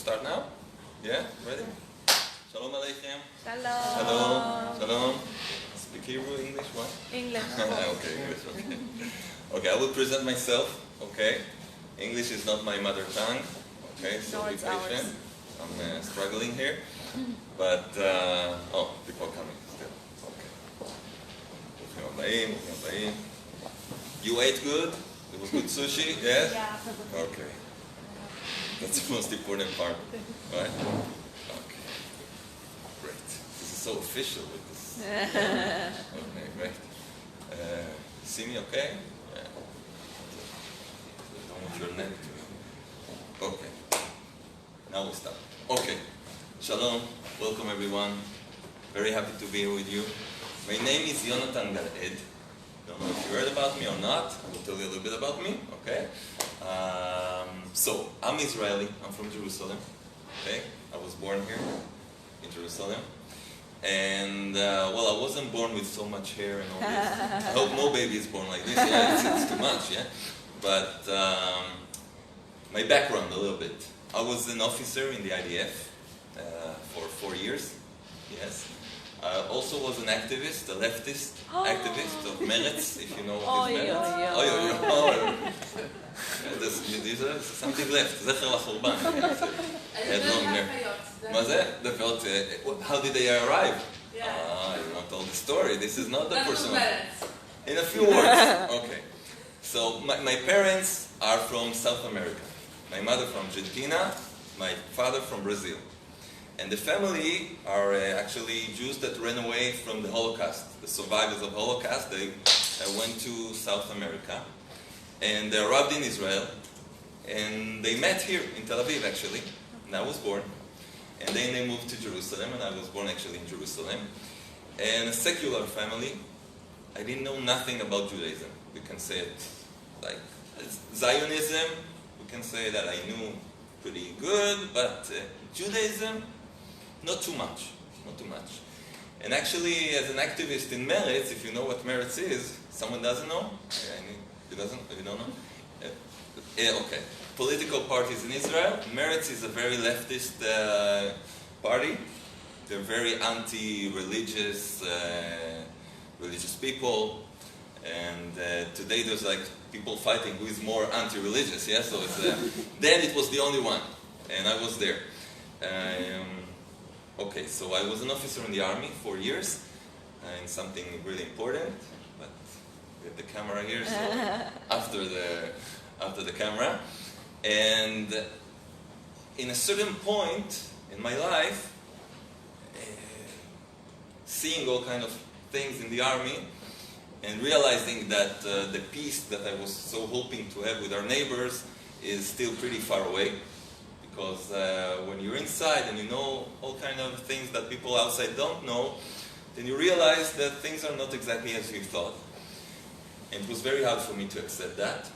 start now? Yeah? Ready? Shalom Aleichem. Shalom. Shalom. Speak Hebrew, English, what? English. Okay, English, okay. Okay, I will present myself, okay? English is not my mother tongue, okay? So No, be it's patient. I'm struggling here. But, oh, people coming still. Okay. ברוכים הבאים, ברוכים הבאים. You ate good? It was good sushi? Yes? Yeah. Okay. That's the most important part, right? Okay. Great. This is so official with this. Okay, great. See me okay? Yeah. Don't want your neck to... Okay. Now we'll start. Okay. Shalom. Welcome everyone. Very happy to be here with you. My name is Yonatan.Jokes. Don't know if you heard about me or not. I will tell you a little bit about me, okay? So, I'm Israeli. I'm from Jerusalem, okay? I was born here in Jerusalem. And, well, I wasn't born with so much hair and all this. I hope no baby is born like this. Yeah, it's too much, yeah? But my background a little bit. I was an officer in the IDF for 4 years, yes. I also was an activist, a leftist activist of Meretz, if you know what is Meretz. These are something left, זכר לחורבן. מה זה? דפיות, how did they arrive? You want to tell the story, this is not the personal. In a few words, okay. So my parents are from South America. My mother from Argentina, my father from Brazil. And the family are actually Jews that ran away from the Holocaust. The survivors of Holocaust, they went to South America. And they arrived in Israel. And they met here in Tel Aviv, actually. And I was born. And then they moved to Jerusalem, and I was born actually in Jerusalem. And a secular family. I didn't know nothing about Judaism. We can say it like Zionism. We can say that I knew pretty good, but Judaism, not too much, not too much. And actually, as an activist in Meretz, if you know what Meretz is, someone doesn't know? You don't know? Okay. Political parties in Israel. Meretz is a very leftist party. They're very anti-religious, religious people. And today there's like people fighting who is more anti-religious, yeah? So it's, then it was the only one, and I was there. Okay, so I was an officer in the army 4 years, and something really important, but we have the camera here, so after the camera. And in a certain point in my life, seeing all kind of things in the army, and realizing that the peace that I was so hoping to have with our neighbors is still pretty far away. Because when you're inside and you know all kind of things that people outside don't know, then you realize that things are not exactly as you thought. And it was very hard for me to accept that.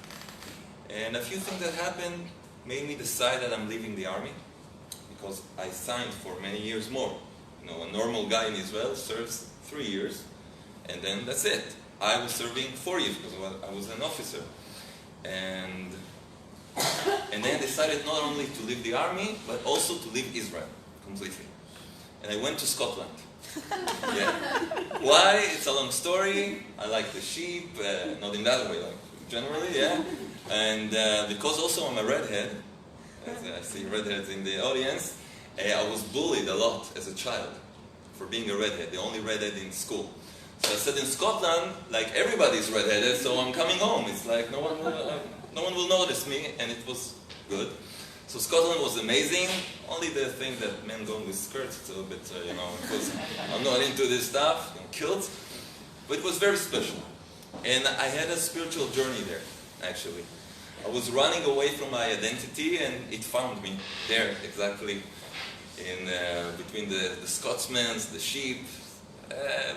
And a few things that happened made me decide that I'm leaving the army. Because I signed for many years more. You know, a normal guy in Israel serves 3 years, and then that's it. I was serving 4 years because I was an officer. And then I decided not only to leave the army, but also to leave Israel completely. And I went to Scotland. Yeah. Why? It's a long story. I like the sheep, not in that way, like generally, yeah. And because also I'm a redhead, as I see redheads in the audience, I was bullied a lot as a child for being a redhead, the only redhead in school. So I said in Scotland, like everybody's redheaded, so I'm coming home. It's like no one will notice me, and it was good. So Scotland was amazing. Only the thing that men going with skirts, it's a little bit, because I'm not into this stuff, kilts. But it was very special. And I had a spiritual journey there, actually. I was running away from my identity, and it found me there, exactly, in between the Scotsmen, the sheep.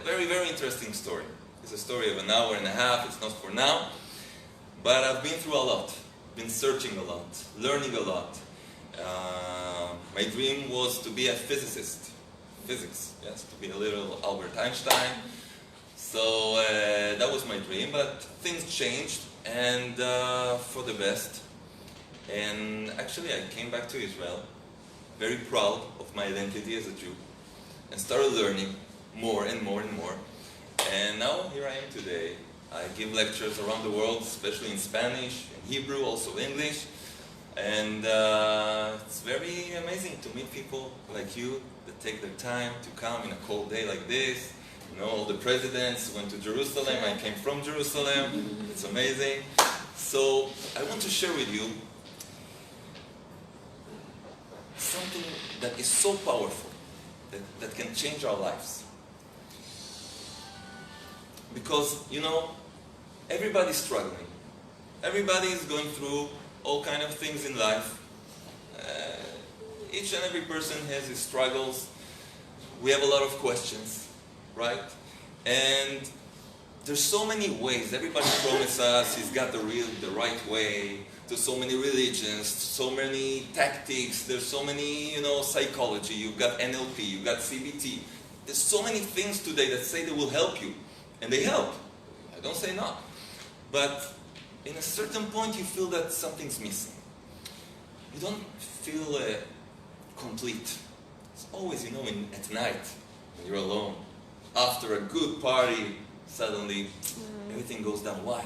Very, very interesting story. It's a story of an hour and a half. It's not for now. But I've been through a lot. Been searching a lot. Learning a lot. My dream was to be a physicist. Physics, yes. To be a little Albert Einstein. So that was my dream. But things changed. And for the best. And actually I came back to Israel. very proud of my identity as a Jew, and started learning more and more and more. And now here I am today. I give lectures around the world, especially in Spanish, in Hebrew, also English. And it's very amazing to meet people like you that take their time to come in a cold day like this. You know, all the presidents went to Jerusalem. I came from Jerusalem. It's amazing. So I want to share with you something that is so powerful, that can change our lives. Because, you know, everybody's struggling. Everybody is going through all kind of things in life. Each and every person has his struggles. We have a lot of questions, right? And there's so many ways. Everybody promises us he's got the right way to so many religions, so many tactics. There's so many, you know, psychology. You've got NLP, you've got CBT. There's so many things today that say they will help you. And they help. I don't say not. But in a certain point, you feel that something's missing. You don't feel complete. It's always, you know, at night, when you're alone, after a good party, suddenly everything goes down. Why?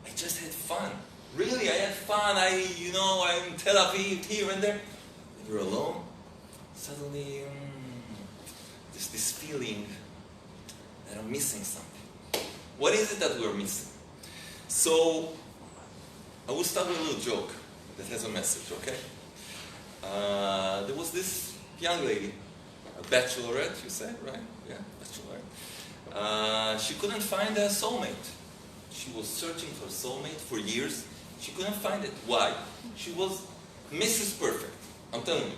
I just had fun. Really, I had fun. I'm in Tel Aviv, here and there. When you're alone, suddenly there's this feeling that I'm missing something. What is it that we're missing? So, I will start with a little joke that has a message, okay? There was this young lady, a bachelorette, you say, right? Yeah, bachelorette. She couldn't find a soulmate. She was searching for a soulmate for years. She couldn't find it. Why? She was Mrs. Perfect. I'm telling you.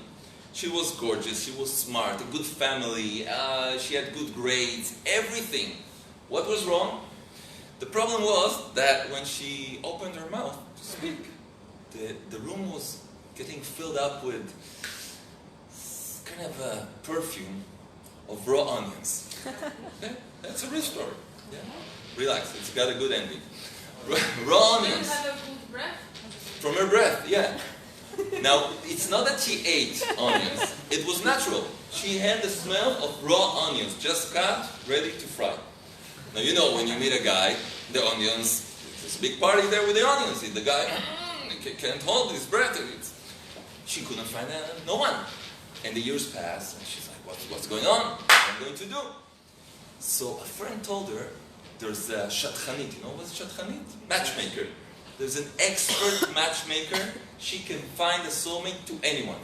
She was gorgeous, she was smart, a good family, she had good grades, everything. What was wrong? The problem was that when she opened her mouth to speak, the room was getting filled up with kind of a perfume of raw onions. Okay? That's a real story. Yeah? Relax, it's got a good ending. Raw onions. She had a good breath? From her breath, yeah. Now, it's not that she ate onions. It was natural. She had the smell of raw onions, just cut, ready to fry. Now, you know, when you meet a guy, the onions, there's a big party there with the onions. The guy can't hold his breath. She couldn't find no one. And the years passed, and she's like, what's going on? What am I going to do? So a friend told her, there's a shadchanit. You know what's shadchanit? Matchmaker. There's an expert matchmaker. She can find a soulmate to anyone.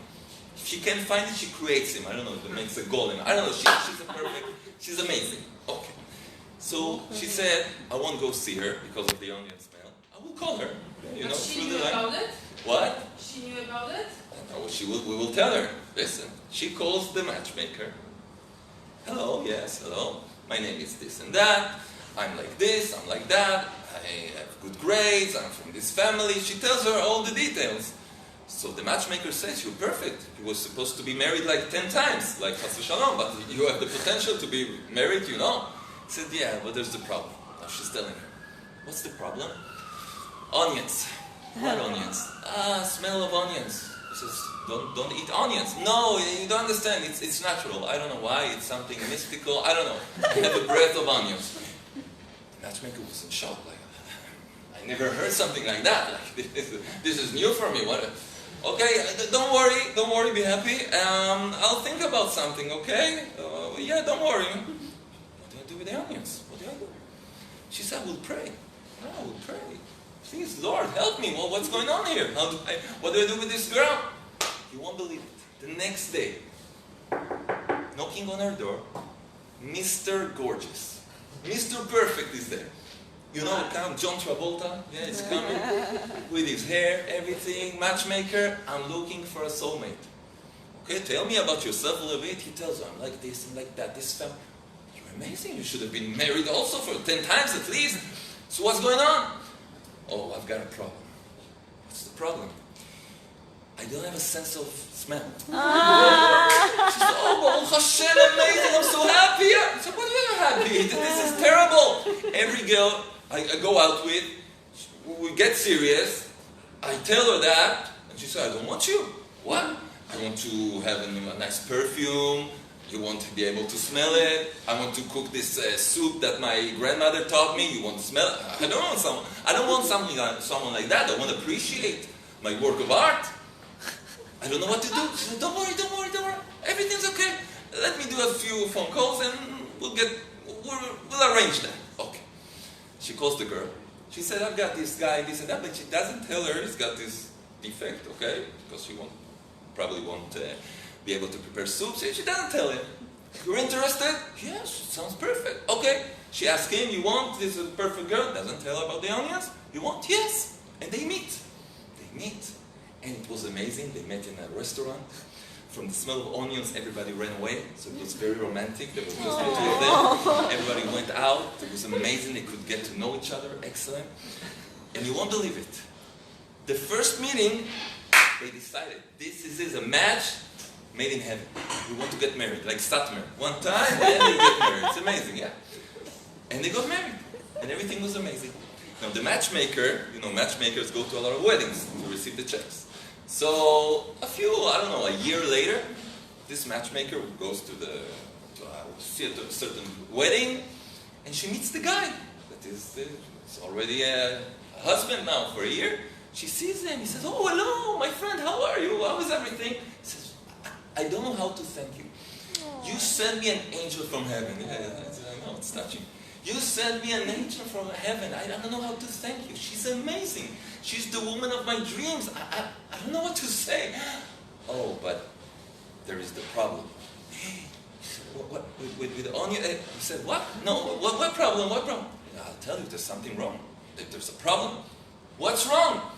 If she can't find it, she creates him. I don't know, it makes a golem. I don't know, she's a perfect, she's amazing. Okay. So she said, I won't go see her because of the onion smell. I will call her, you know, she through knew the line. about it? What? She knew about it? No, we will tell her. Listen, she calls the matchmaker. Hello, yes, hello. My name is this and that. I'm like this, I'm like that. I have good grades, I'm from this family. She tells her all the details. So the matchmaker says, you're perfect. You were supposed to be married like 10 times, like Chas v'Shalom, but you have the potential to be married, you know. He said, yeah, but there's the problem. Now she's telling her, what's the problem? Onions. What onions? Smell of onions. He says, don't eat onions. No, you don't understand. It's natural. I don't know why. It's something mystical. I don't know. I have a breath of onions. The matchmaker was in shock. Like, I never heard something like that. Like, this is new for me. What? Okay, don't worry. Be happy. I'll think about something. Okay? Yeah, don't worry. What do I do with the onions? What do I do? She said, we'll pray. No, we'll pray. Please, Lord, help me. Well, what's going on here? What do I do with this girl? You won't believe it. The next day, knocking on her door, Mr. Gorgeous, Mr. Perfect is there. You know, Count John Travolta? Yeah, it's coming. With his hair, everything, matchmaker. I'm looking for a soulmate. Okay, tell me about yourself a little bit. He tells her, I'm like this and like that. This family. You're amazing. You should have been married also for 10 times at least. So what's going on? Oh, I've got a problem. What's the problem? I don't have a sense of smell. She said, oh, Baruch Hashem, amazing, I'm so happy. I said, what are you happy? This is terrible. Every girl I go out with, we get serious. I tell her that, and she said, I don't want you. What? I want to have a nice perfume. You want to be able to smell it. I want to cook this soup that my grandmother taught me. You want to smell it. I don't want someone like that. I want to appreciate my work of art. I don't know what to do. She said, don't worry. Everything's okay. Let me do a few phone calls and we'll arrange that. Okay. She calls the girl. She said, I've got this guy, this and that, but she doesn't tell her he's got this defect, okay? Because she probably won't be able to prepare soup. So she doesn't tell him. You're interested? Yes, sounds perfect. Okay. She asks him, you want this perfect girl? Doesn't tell her about the onions. You want? Yes. And they meet. And it was amazing. They met in a restaurant. From the smell of onions, everybody ran away. So it was very romantic. There was just the two of them. Everybody went out. It was amazing. They could get to know each other. Excellent. And you won't believe it. The first meeting, they decided this is a match made in heaven. We want to get married, like Satmer. One time, and they get married. It's amazing, yeah. And they got married. And everything was amazing. Now the matchmakers go to a lot of weddings to receive the checks. So a year later, this matchmaker goes to a certain wedding, and she meets the guy that is already a husband now for a year. She sees him. He says, "Oh, hello, my friend. How are you? How is everything?" He says, "I don't know how to thank you. You sent me an angel from heaven." I know it's touching. You sent me an angel from heaven. I don't know how to thank you. She's amazing. She's the woman of my dreams. I don't know what to say. Oh, but there is the problem. Hey, what with the onion? He said, what? No, what problem? What problem? I'll tell you, there's something wrong. There's a problem. What's wrong?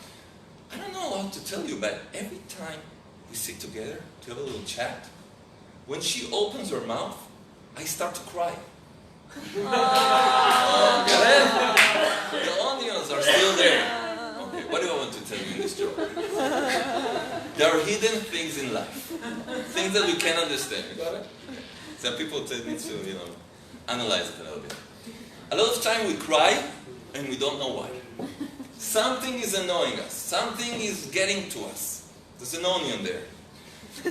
I don't know how to tell you, but every time we sit together to have a little chat, when she opens her mouth, I start to cry. Oh, get it? The onions are still there. Okay, what do I want to tell you in this joke? There are hidden things in life. Things that we can't understand. You got it? Okay. Some people need to, analyze it a little bit. A lot of time we cry and we don't know why. Something is annoying us. Something is getting to us. There's an onion there.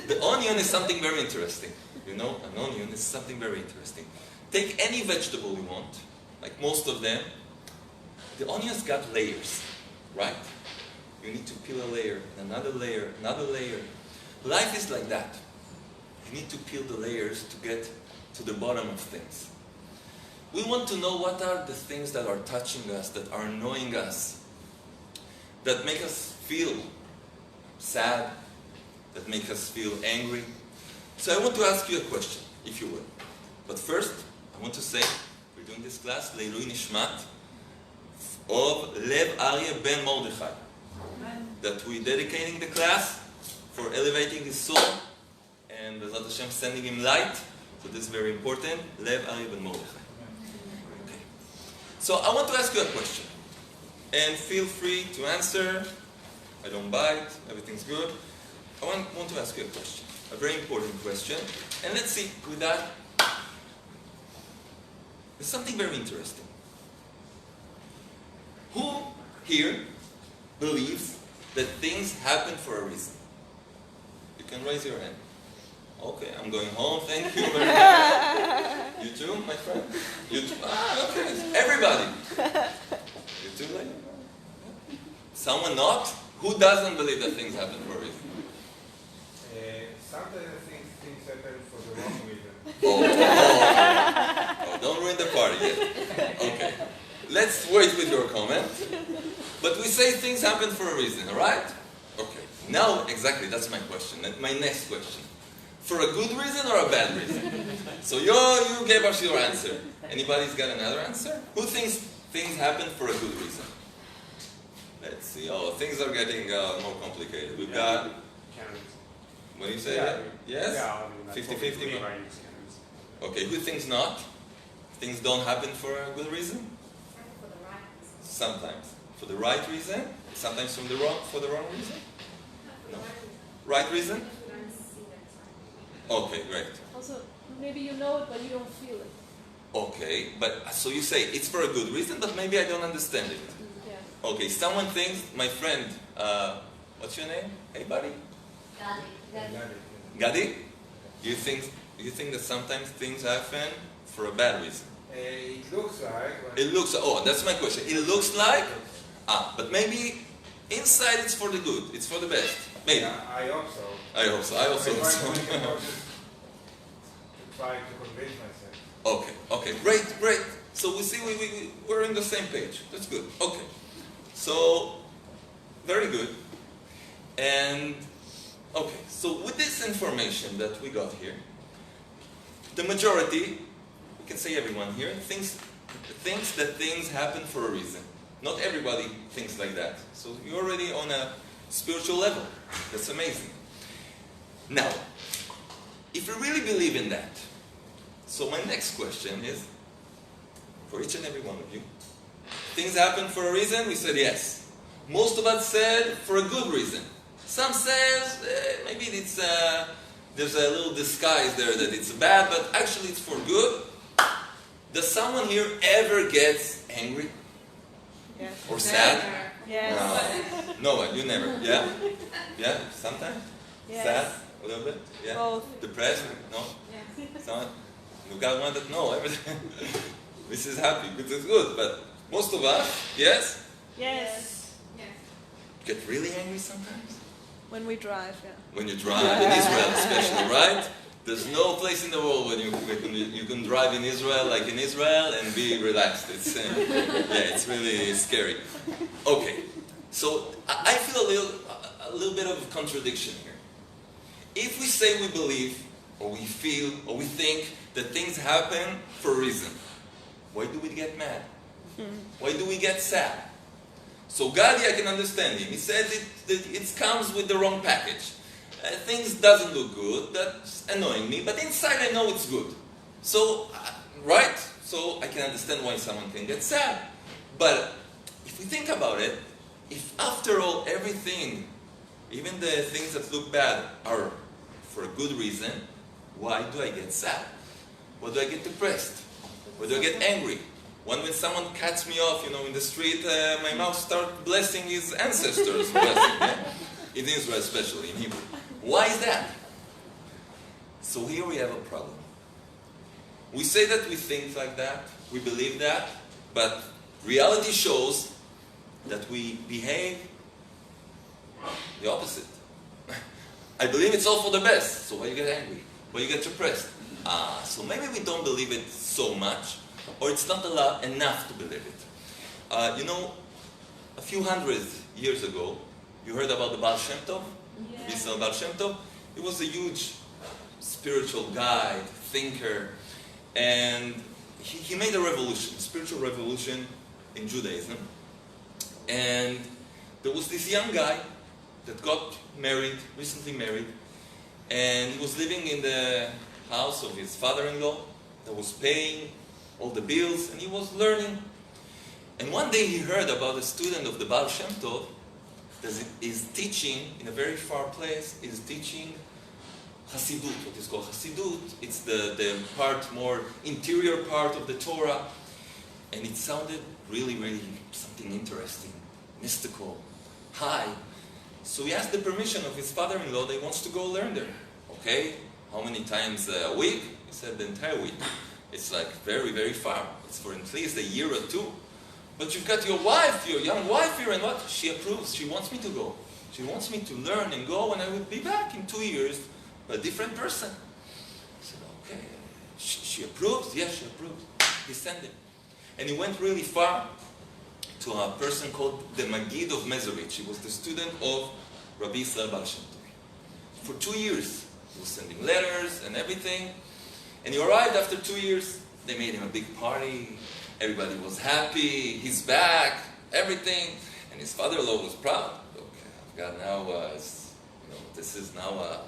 The onion is something very interesting. An onion is something very interesting. Take any vegetable you want, like most of them. The onion's got layers, right? You need to peel a layer, another layer, another layer. Life is like that. You need to peel the layers to get to the bottom of things. We want to know what are the things that are touching us, that are annoying us, that make us feel sad, that make us feel angry. So I want to ask you a question, if you will. But first, I want to say, we're doing this class, Leilui Nishmat, of Lev Aryeh ben Mordechai. That we're dedicating the class for elevating his soul, and B'ezrat Hashem sending him light. So this is very important, Lev Aryeh ben Mordechai. Okay. So I want to ask you a question, and feel free to answer. I don't bite, everything's good. I want to ask you a question, a very important question, and let's see, with that, there's something very interesting. Who here believes that things happen for a reason? You can raise your hand. Okay, I'm going home. Thank you very much. You too, my friend? You too? Okay. Everybody. You too, lady? Someone not? Who doesn't believe that things happen for a reason? Sometimes things happen for the wrong reason. Oh, don't ruin the party yet. Okay. Let's wait with your comment. But we say things happen for a reason, alright? Okay. Now, exactly, that's my question. My next question. For a good reason or a bad reason? So you gave us your answer. Anybody's got another answer? Who thinks things happen for a good reason? Let's see. Oh, things are getting more complicated. We've got... What do you say? Yes? Yeah, 50-50? Okay, who thinks not? Things don't happen for a good reason? For the right reason. Sometimes. For the right reason? Sometimes for the wrong reason? No. Right reason? Okay, great. Also, maybe you know it, but you don't feel it. Okay, but so you say it's for a good reason, but maybe I don't understand it. Yeah. Okay, someone thinks, my friend, what's your name? Hey, buddy? Gali. Gadi? Do you think that sometimes things happen for a bad reason? It looks like. It looks, oh, that's my question. It looks like, but maybe inside it's for the good, it's for the best. Maybe. Yeah, I hope so. I hope so. I also hope so. Try to convince myself. Okay, great. So we see we're on the same page. That's good. Okay. So, very good. And, okay, so with this information that we got here, the majority, we can say everyone here, thinks that things happen for a reason. Not everybody thinks like that. So you're already on a spiritual level. That's amazing. Now, if you really believe in that, so my next question is, for each and every one of you, things happen for a reason? We said yes. Most of us said for a good reason. Some says maybe it's there's a little disguise there that it's bad, but actually it's for good. Does someone here ever gets angry? Yes. Or sad? Yes. No one, you never. Yeah? Yeah? Sometimes? Yes. Sad? A little bit? Yeah? Both. Depressed? No? Someone? You got one that no, everything. This is happy, this is good, but most of us, yes? Yes. Get really angry sometimes? When we drive, yeah. When you drive, in Israel especially, right? There's no place in the world when you can drive in Israel like in Israel and be relaxed. It's it's really scary. Okay, so I feel a little bit of contradiction here. If we say we believe, or we feel, or we think that things happen for a reason, why do we get mad? Why do we get sad? So Gadi, I can understand him. He says it comes with the wrong package. Things doesn't look good, that's annoying me, but inside I know it's good. So, right? So I can understand why someone can get sad. But if we think about it, if after all everything, even the things that look bad are for a good reason, why do I get sad? Why do I get depressed? Why do I get angry? When someone cuts me off, in the street, my mouth starts blessing his ancestors' blessing. Yeah? In Israel especially, in Hebrew. Why is that? So here we have a problem. We say that we think like that, we believe that, but reality shows that we behave the opposite. I believe it's all for the best, so why you get angry? Why you get depressed? So maybe we don't believe it so much, or it's not enough to believe it. A few hundred years ago, you heard about the Baal Shem Tov? Yes. Baal Shem Tov? He was a huge spiritual guy, thinker, and he made a revolution, a spiritual revolution in Judaism. And there was this young guy that got married, recently married, and he was living in the house of his father-in-law that was paying all the bills, and he was learning. And one day he heard about a student of the Baal Shem Tov that is teaching in a very far place, is teaching Hasidut, what is called Hasidut. It's the more interior part of the Torah. And it sounded really, really something interesting, mystical, high. So he asked the permission of his father-in-law that he wants to go learn there. Okay, how many times a week? He said the entire week. It's like very, very far. It's for at least a year or two. But you've got your wife, your young wife here, and what? She approves. She wants me to go. She wants me to learn and go, and I will be back in 2 years, a different person. I said, okay. She approves? Yes, she approves. He sent him. And he went really far to a person called the Magid of Mezerich. He was the student of Rabbi Yisrael Baal Shem Tov. For 2 years, he was sending letters and everything. And he arrived after 2 years. They made him a big party. Everybody was happy. He's back. Everything. And his father-in-law was proud. Okay, I've got now, this is now,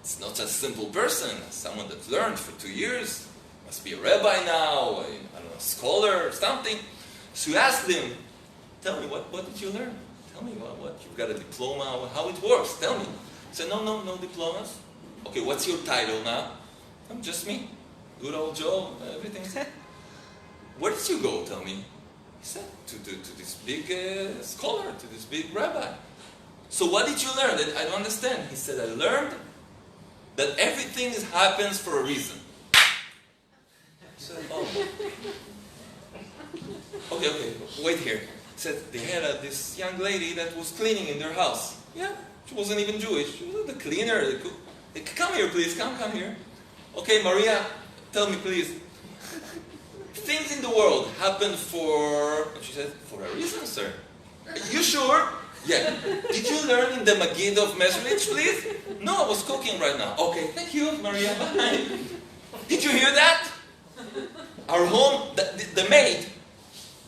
it's not a simple person. Someone that learned for 2 years. Must be a rabbi now, a scholar, something. So you asked him, tell me, what did you learn? Tell me, what you've got a diploma, how it works, tell me. He said, no diplomas. Okay, what's your title now? I'm just me, good old Joe, everything. Where did you go, tell me? He said, to this big scholar, to this big rabbi. So what did you learn? I don't understand. He said, I learned that everything happens for a reason. I said, oh. Okay, wait here. Said they had this young lady that was cleaning in their house. Yeah, she wasn't even Jewish. She was the cleaner. The cook. Come here, please. Come here. Okay, Maria, tell me, please. Things in the world happen for... And she said, for a reason, sir. You sure? Yeah. Did you learn in the Magid of Mezrich, please? No, I was cooking right now. Okay, thank you, Maria. Bye. Did you hear that? Our home, the maid,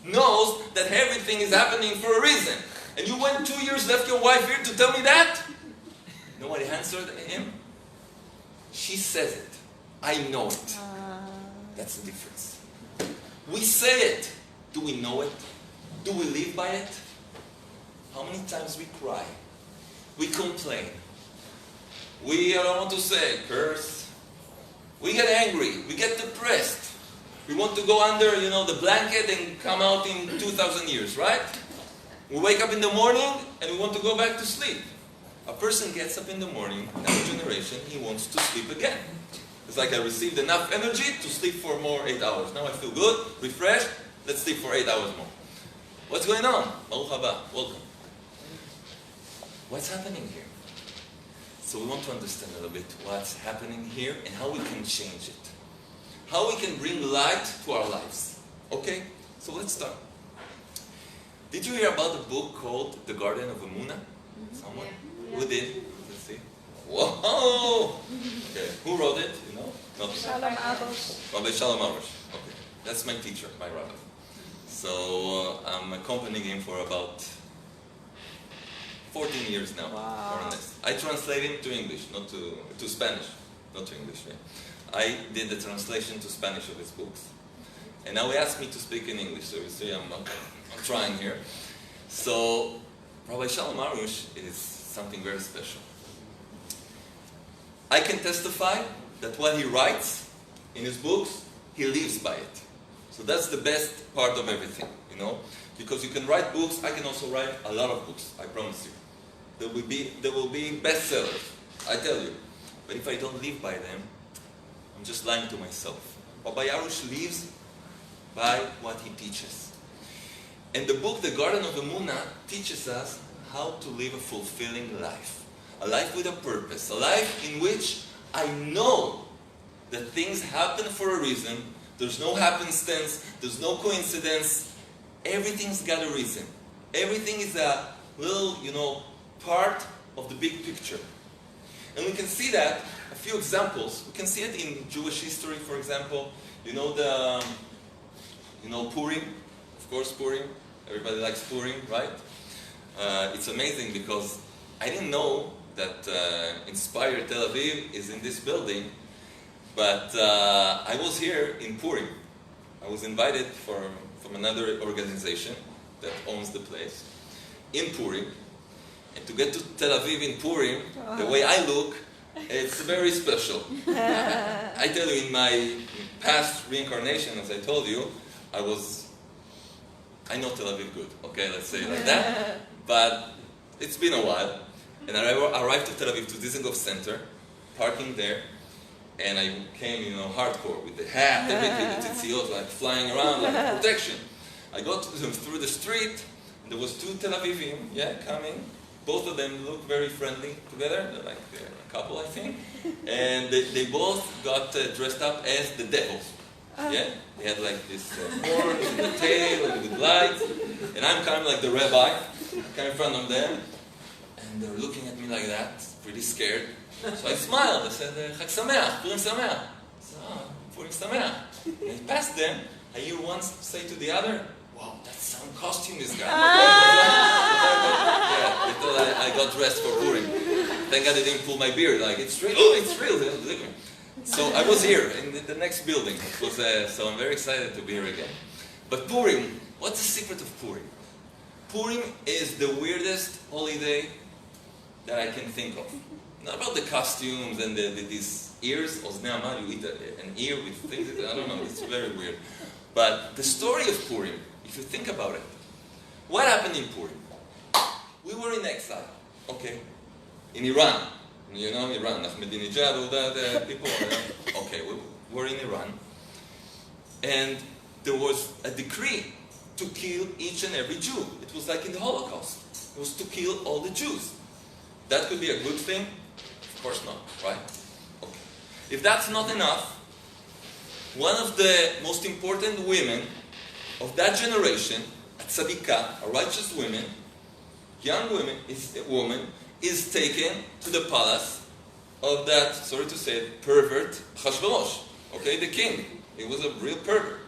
knows that everything is happening for a reason. And you went 2 years, left your wife here to tell me that? Nobody answered him. She says it. I know it. That's the difference. We say it. Do we know it? Do we live by it? How many times we cry? We complain. We, I don't want to say, curse. We get angry. We get depressed. We want to go under, the blanket and come out in 2,000 years, right? We wake up in the morning and we want to go back to sleep. A person gets up in the morning, in our generation, he wants to sleep again. It's like I received enough energy to sleep for more 8 hours. Now I feel good, refreshed, let's sleep for 8 hours more. What's going on? Baruch haba, welcome. What's happening here? So we want to understand a little bit what's happening here and how we can change it. How we can bring light to our lives. Okay? So let's start. Did you hear about the book called The Garden of Emuna? Someone? Yeah. Who did? Let's see. Whoa! Okay. Who wrote it? Not Shalom Aros. Rabbi Shalom Arush. Okay. That's my teacher, my rabbi. So I'm accompanying him for about 14 years now. Wow. More or less. I translate him to English, not to Spanish. Not to English, yeah. I did the translation to Spanish of his books. And now he asked me to speak in English, so you see I'm trying here. So, Rabbi Shalom Arush is something very special. I can testify that what he writes in his books, he lives by it. So that's the best part of everything, Because you can write books, I can also write a lot of books, I promise you. There will be bestsellers, I tell you. But if I don't live by them, I'm just lying to myself. Rabbi Arush lives by what he teaches. And the book, The Garden of Emuna, teaches us how to live a fulfilling life. A life with a purpose. A life in which I know that things happen for a reason. There's no happenstance. There's no coincidence. Everything's got a reason. Everything is a little, part of the big picture. And we can see that, a few examples. We can see it in Jewish history, for example. Purim. Of course, Purim. Everybody likes Purim, right? It's amazing because I didn't know that Inspire Tel Aviv is in this building, but I was here in Purim. I was invited from another organization that owns the place in Purim. And to get to Tel Aviv in Purim, the way I look, it's very special. I tell you, in my past reincarnation, as I told you, I know Tel Aviv good, okay, let's say it like that. But it's been a while. And I arrived to Tel Aviv, to Dizengoff Center, parking there. And I came, hardcore, with the hat, everything, the tzitziot, like flying around, like protection. I got through the street, and there was 2 Tel Avivim, coming. Both of them look very friendly together. They're like a couple, I think. And they both got dressed up as the devils. Yeah? They had like this horns and the tail and with lights. And I'm kind of like the rabbi, kind of in front of them. And they're looking at me like that, pretty scared. So I smiled. I said, Chag Sameach, Purim Sameach. I said, Purim Sameach. And I passed them. I hear one say to the other, wow, that's some costume this guy. They thought I got dressed for Purim. Thank God they didn't pull my beard. Like, it's real. Oh, it's real. So I was here in the next building. So I'm very excited to be here again. But Purim, what's the secret of Purim? Purim is the weirdest holiday that I can think of. Not about the costumes and these ears. You eat an ear with things. I don't know. It's very weird. But the story of Purim, if you think about it, what happened in Purim? We were in exile, okay, in Iran. You know, Iran, Ahmadinejad, all that people. Okay, we're in Iran. And there was a decree to kill each and every Jew. It was like in the Holocaust. It was to kill all the Jews. That could be a good thing? Of course not, right? Okay. If that's not enough, one of the most important women of that generation, a tzadikah, a righteous woman, young woman, is taken to the palace of that, sorry to say it, pervert Hashverosh. Okay, the king. He was a real pervert.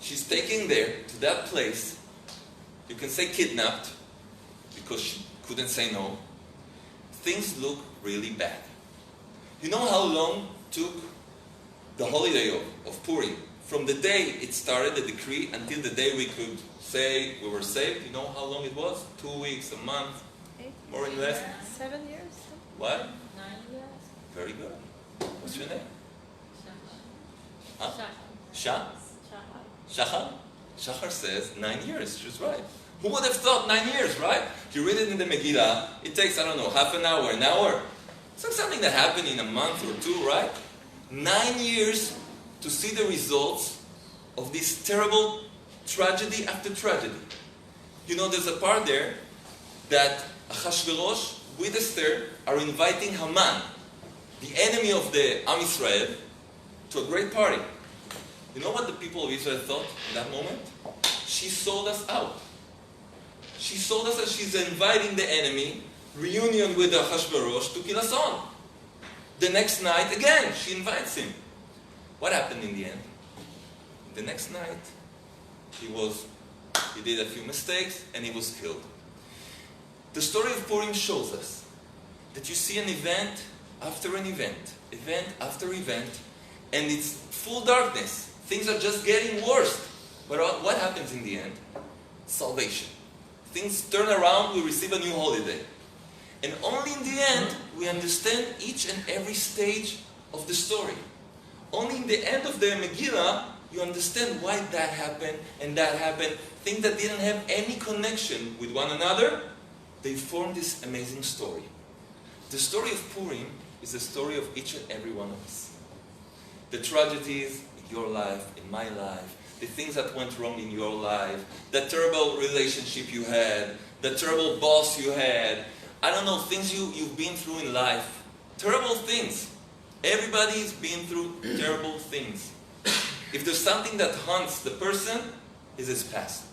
She's taken there to that place. You can say kidnapped, because she couldn't say no. Things look really bad. You know how long took the holiday of Purim? From the day it started, the decree, until the day we could say we were saved. You know how long it was? 2 weeks, a month, 8, more or less. 7 years? What? 9 years. Very good. What's your name? Shachar. Huh? Shah? Shachar? Shachar says 9 years. She's right. Who would have thought 9 years, right? You read it in the Megillah, it takes, I don't know, half an hour, an hour. It's not something that happened in a month or two, right? 9 years to see the results of this terrible tragedy after tragedy. You know, there's a part there that Achashverosh with Esther are inviting Haman, the enemy of the Am Israel, to a great party. You know what the people of Israel thought in that moment? She sold us out. She sold us as she's inviting the enemy, reunion with Achashverosh, to kill us all. The next night, again, she invites him. What happened in the end? The next night, he did a few mistakes, and he was killed. The story of Purim shows us that you see an event after an event after event, and it's full darkness. Things are just getting worse. But what happens in the end? Salvation. Things turn around, we receive a new holiday. And only in the end, we understand each and every stage of the story. Only in the end of the Megillah, you understand why that happened and that happened. Things that didn't have any connection with one another, they form this amazing story. The story of Purim is the story of each and every one of us. The tragedies in your life, in my life, the things that went wrong in your life, the terrible relationship you had, the terrible boss you had, I don't know, things you've been through in life. Terrible things. Everybody's been through terrible things. If there's something that haunts the person, it's his past.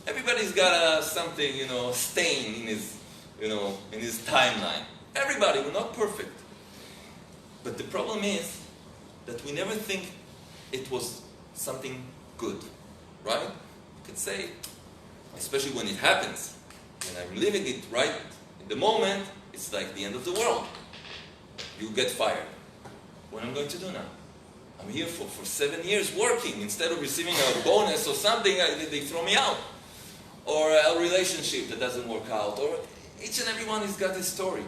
Everybody's got something, a stain in his timeline. Everybody, we're not perfect. But the problem is that we never think it was something good, right? You can say, especially when it happens, when I'm living it right in the moment, it's like the end of the world. You get fired. What am I going to do now? I'm here for 7 years working. Instead of receiving a bonus or something, they throw me out. Or a relationship that doesn't work out. Or each and every one has got a story.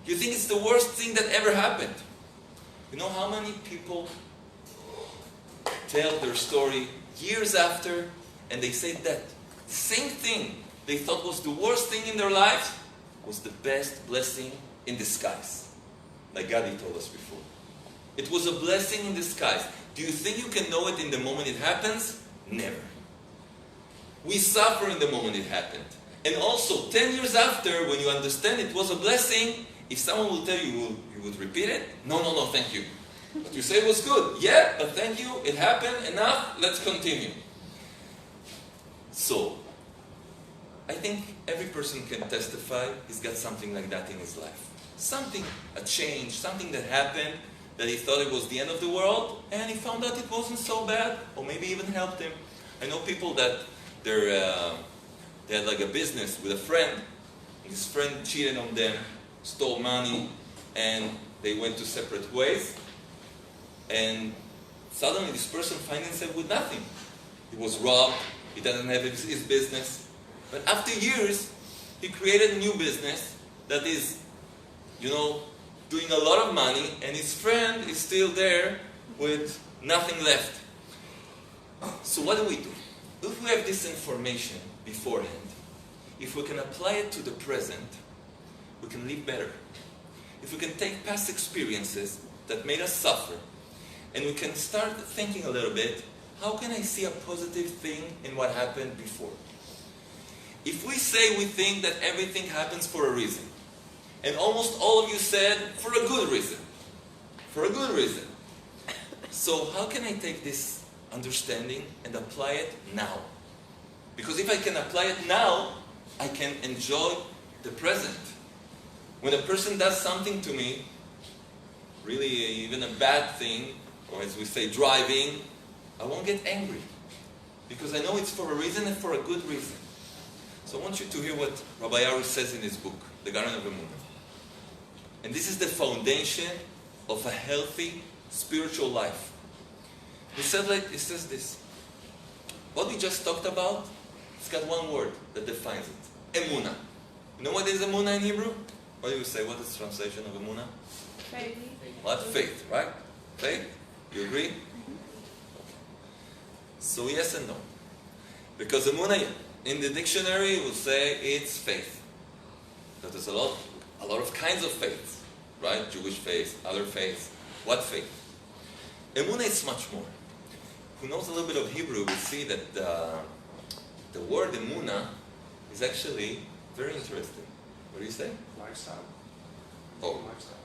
You think it's the worst thing that ever happened. You know how many people tell their story years after, and they say that the same thing they thought was the worst thing in their life was the best blessing in disguise. Like Gadi told us before. It was a blessing in disguise. Do you think you can know it in the moment it happens? Never. We suffer in the moment it happened. And also, 10 years after, when you understand it was a blessing, if someone will tell you, you would repeat it? No, thank you. But you say it was good. Yeah, but thank you, it happened, enough, let's continue. So, I think every person can testify he's got something like that in his life. Something, a change, something that happened, that he thought it was the end of the world, and he found out it wasn't so bad, or maybe even helped him. I know people that they had like a business with a friend, and his friend cheated on them, stole money, and they went to separate ways, and suddenly this person finds himself with nothing. He was robbed, he doesn't have his business, but after years, he created a new business that is, doing a lot of money, and his friend is still there with nothing left. So what do? If we have this information beforehand, if we can apply it to the present, we can live better. if we can take past experiences that made us suffer, and we can start thinking a little bit, how can I see a positive thing in what happened before? If we say we think that everything happens for a reason, and almost all of you said, for a good reason. For a good reason. So how can I take this understanding and apply it now? Because if I can apply it now, I can enjoy the present. When a person does something to me, really even a bad thing, or as we say, driving, I won't get angry. Because I know it's for a reason and for a good reason. So I want you to hear what Rabbi Yonatan says in his book, The Garden of Emuna. And this is the foundation of a healthy spiritual life. He says this. What we just talked about, it's got one word that defines it. Emuna. You know what is Emuna in Hebrew? What do you say? What is the translation of Emuna? Faith. What? Faith, right? Faith? You agree? Okay. So yes and no. Because Emuna in the dictionary will say it's faith. But there's a lot of kinds of faiths, right? Jewish faith, other faiths. What faith? Emuna is much more. Who knows a little bit of Hebrew will see that the word Emuna is actually very interesting. What do you say? Lifestyle. Oh, Lifestyle.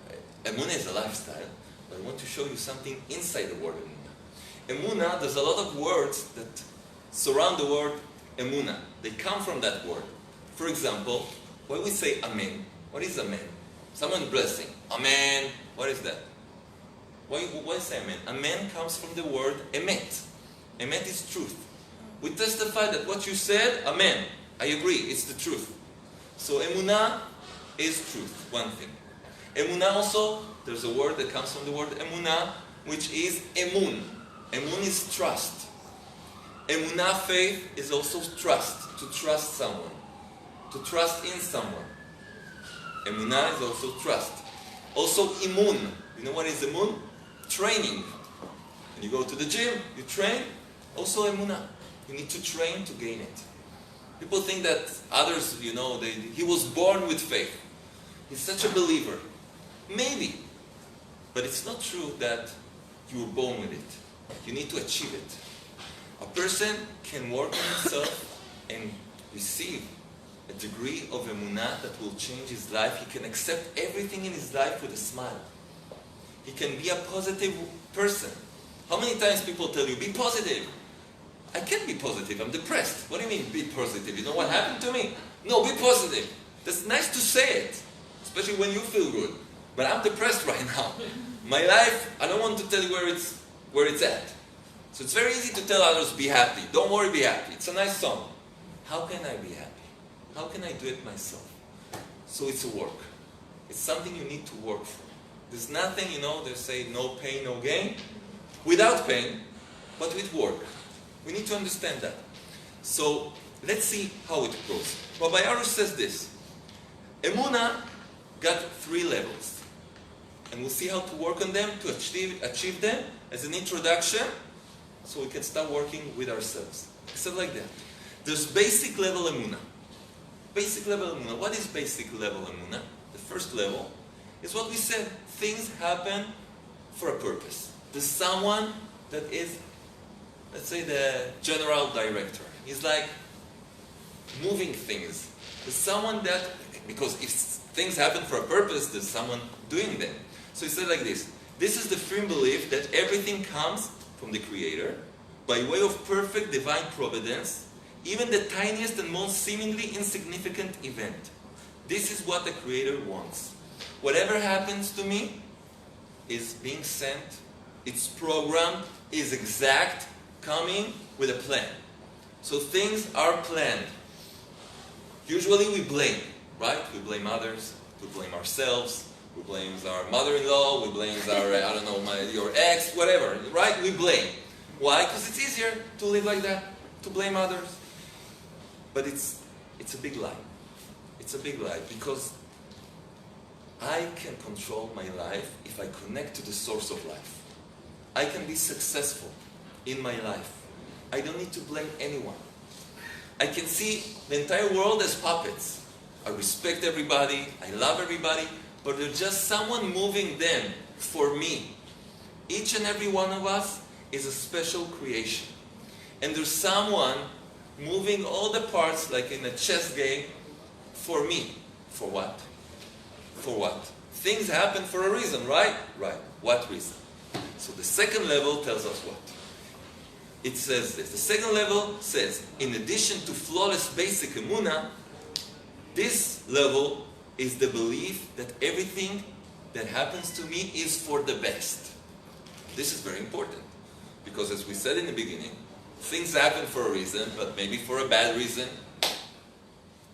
Emuna is a lifestyle, but I want to show you something inside the word Emuna. Emuna, there's a lot of words that surround the word Emuna. They come from that word. For example, when we say Amen, what is Amen? Someone blessing. Amen. What is that? Why say Amen? Amen comes from the word Emet. Emet is truth. We testify that what you said, Amen. I agree, it's the truth. So Emuna is truth, one thing. Emuna also, there's a word that comes from the word Emuna, which is Emun. Emun is trust. Emuna, faith, is also trust, to trust someone, to trust in someone. Emuna is also trust. Also Imun. You know what is Imun? Training. When you go to the gym, you train. Also Emuna. You need to train to gain it. People think that others, he was born with faith. He's such a believer. Maybe. But it's not true that you were born with it. You need to achieve it. A person can work on himself and receive a degree of emunah that will change his life. He can accept everything in his life with a smile. He can be a positive person. How many times people tell you, be positive? I can't be positive, I'm depressed. What do you mean, be positive? You know what happened to me? No, be positive. That's nice to say it, especially when you feel good. But I'm depressed right now. My life, I don't want to tell you where it's at. So it's very easy to tell others, be happy. Don't worry, be happy. It's a nice song. How can I be happy? How can I do it myself? So it's a work. It's something you need to work for. There's nothing, they say no pain, no gain. Without pain, but with work. We need to understand that. So let's see how it goes. Rabbi Yonatan says this. Emuna got 3 levels. And we'll see how to work on them, to achieve them as an introduction, so we can start working with ourselves. He said like that. There's basic level Emuna. Basic level Emuna. What is basic level Emuna? The first level is what we said. Things happen for a purpose. There's someone that is, let's say, the general director. He's like moving things. There's someone that, because if things happen for a purpose, there's someone doing them. So he said like this. This is the firm belief that everything comes from the Creator by way of perfect divine providence, even the tiniest and most seemingly insignificant event. This is what the Creator wants. Whatever happens to me is being sent, it's programmed, is exact, coming with a plan. So things are planned. Usually we blame, right? We blame others, we blame ourselves, we blame our mother-in-law, we blame our, your ex, whatever, right? We blame. Why? Because it's easier to live like that, to blame others. But it's a big lie. It's a big lie, because I can control my life if I connect to the source of life. I can be successful in my life. I don't need to blame anyone. I can see the entire world as puppets. I respect everybody, I love everybody, but there's just someone moving them for me. Each and every one of us is a special creation. And there's someone moving all the parts like in a chess game for me. For what? For what? Things happen for a reason, right? Right. What reason? So the second level tells us what? It says this. The second level says, in addition to flawless basic Emuna, this level is the belief that everything that happens to me is for the best. This is very important. Because as we said in the beginning, things happen for a reason, but maybe for a bad reason.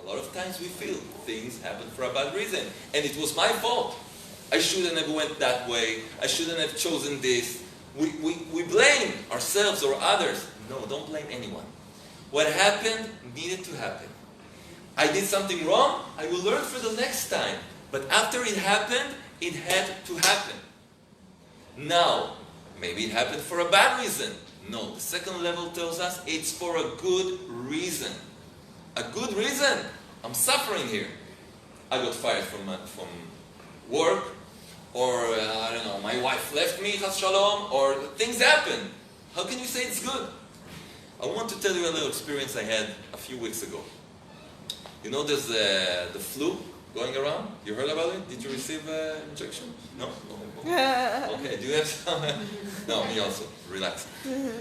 A lot of times we feel things happen for a bad reason. And it was my fault. I shouldn't have went that way. I shouldn't have chosen this. We blame ourselves or others. No, don't blame anyone. What happened needed to happen. I did something wrong, I will learn for the next time. But after it happened, it had to happen. Now, maybe it happened for a bad reason. No, the second level tells us it's for a good reason. A good reason. I'm suffering here. I got fired from work, or I don't know, my wife left me, chas shalom, or things happen. How can you say it's good? I want to tell you a little experience I had a few weeks ago. You know there's the flu going around? You heard about it? Did you receive an injection? No? Oh. Okay, do you have some? No, me also. Relax.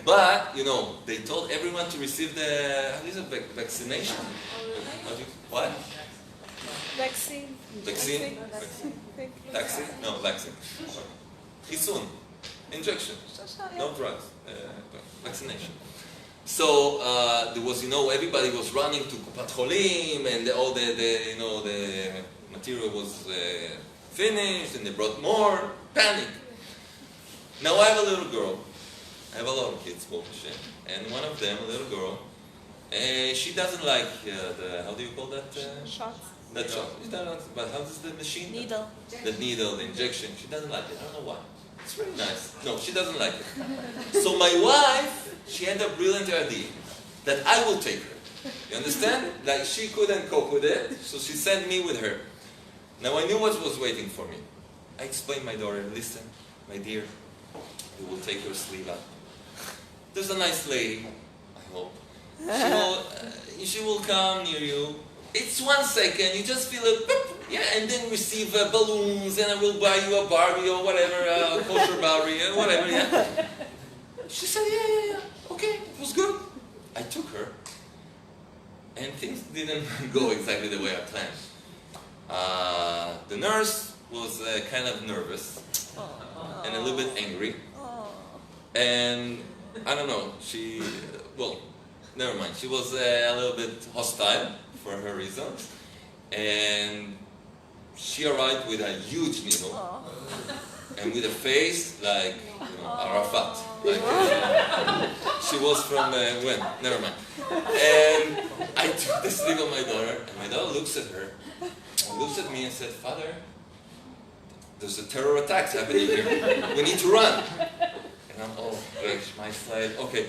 But, you know, they told everyone to receive the, how is it, vaccination? What? Vaccine. Vaccine? Vaccine? No, vaccine. Isun. Injection. No drugs. Vaccination. So there was, you know, everybody was running to Kupat Cholim, and all the material was finished, and they brought more. Panic. Now I have a little girl. I have a lot of kids, and one of them, a little girl, she doesn't like the, how do you call that? Shots. That shot. But how does the machine? Needle. The needle, the injection. She doesn't like it. I don't know why. It's really nice. No, she doesn't like it. So my wife, she had a brilliant idea that I will take her. You understand? Like she couldn't cope with it, so she sent me with her. Now I knew what was waiting for me. I explained my daughter, listen, my dear, you will take your sleeve up. There's a nice lady, I hope. She will come near you. It's 1 second, you just feel it, boop, yeah, and then receive balloons, and I will buy you a Barbie or whatever, kosher Barbie, whatever, yeah. She said, yeah, okay, it was good. I took her, and things didn't go exactly the way I planned. The nurse was kind of nervous, and a little bit angry, and I don't know, never mind, she was a little bit hostile for her reasons, and she arrived with a huge needle and with a face like, you know, Arafat. Like, she was from when? Never mind. And I took the sleeve of my daughter, and my daughter looks at her, looks at me, and said, "Father, there's a terror attack happening here. We need to run." And I'm, oh gosh, my slide. Okay,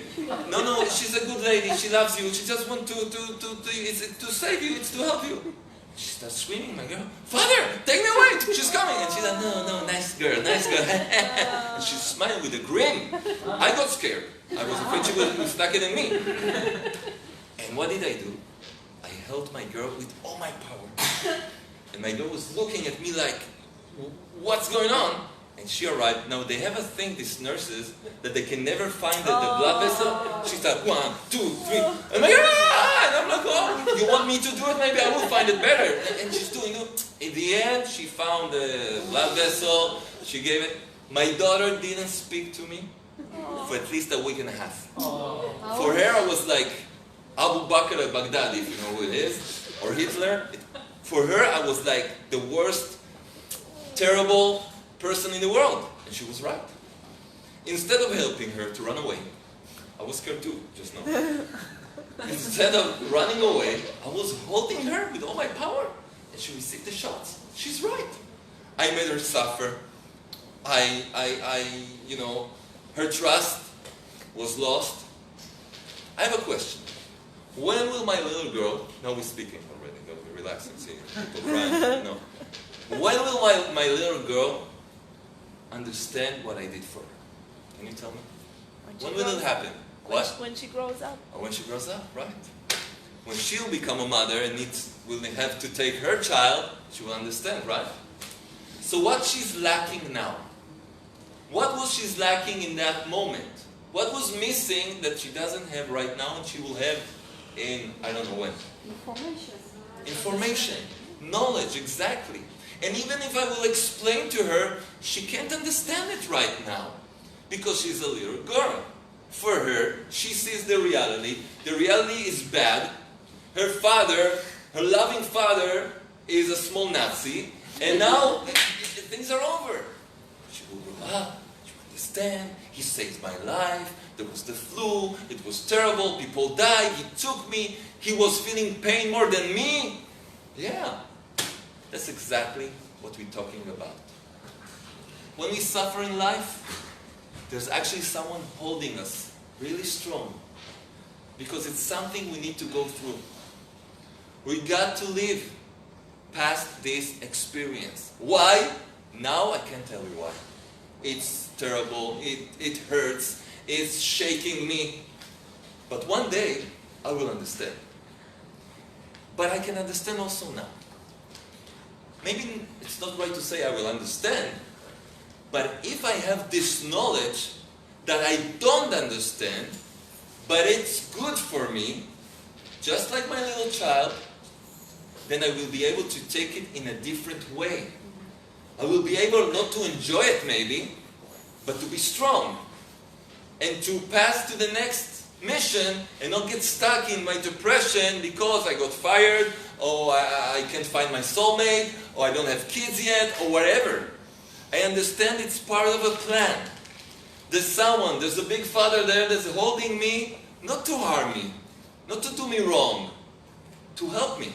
no, she's a good lady. She loves you. She just wants to save you. It's to help you. She starts screaming, my girl, "Father, take me away! She's coming!" And she's like, "No, nice girl." And she smiled with a grin. I got scared. I was afraid she would stuck it in me. And what did I do? I held my girl with all my power. And my girl was looking at me like, "What's going on?" And she arrived. Now they have a thing, these nurses, that they can never find the blood vessel. She's like, 1, 2, 3. And my girl, and I'm like, "Oh, you want me to do it? Maybe I will find it better." And she's doing it. In the end, she found the blood vessel. She gave it. My daughter didn't speak to me for at least a week and a half. For her, I was like Abu Bakr al-Baghdadi, if you know who it is, or Hitler. For her, I was like the worst, terrible person in the world. And she was right. Instead of helping her to run away, I was scared too, just now. Instead of running away, I was holding her with all my power, and she received the shots. She's right. I made her suffer. Her trust was lost. I have a question. When will my little girl, now we're speaking already, no, we're relaxing, see, people crying, no. When will my little girl understand what I did for her? Can you tell me? When will it happen? What? When she grows up. Or when she grows up, right? When she'll become a mother and will have to take her child, she will understand, right? So what she's lacking now? What was she's lacking in that moment? What was missing that she doesn't have right now and she will have in, I don't know when? Information. Knowledge, exactly. And even if I will explain to her, she can't understand it right now. Because she's a little girl. For her, she sees the reality. The reality is bad. Her father, her loving father, is a small Nazi. And now, things are over. She will grow up. She will understand. He saved my life. There was the flu. It was terrible. People died. He took me. He was feeling pain more than me. Yeah. That's exactly what we're talking about. When we suffer in life, there's actually someone holding us really strong. Because it's something we need to go through. We got to live past this experience. Why? Now I can't tell you why. It's terrible. It hurts. It's shaking me. But one day, I will understand. But I can understand also now. Maybe it's not right to say I will understand, but if I have this knowledge that I don't understand, but it's good for me, just like my little child, then I will be able to take it in a different way. I will be able not to enjoy it maybe, but to be strong and to pass to the next mission and not get stuck in my depression because I got fired, or I can't find my soulmate, or I don't have kids yet, or whatever. I understand it's part of a plan. There's a big father there that's holding me, not to harm me, not to do me wrong, to help me.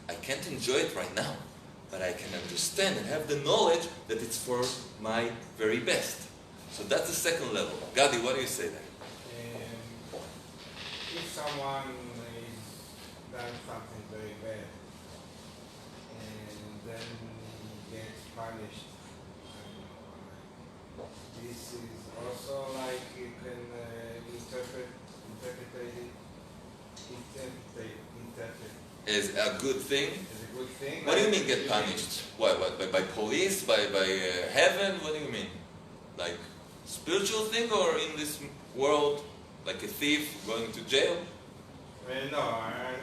I can't enjoy it right now, but I can understand and have the knowledge that it's for my very best. So that's the second level. Gadi, what do you say there? If someone is done something very bad and then gets punished, this is also like you can interpret Is a good thing? Is a good thing. What do you mean get punished? What? By police? By heaven? What do you mean? Like spiritual thing, or in this world, like a thief going to jail? No, I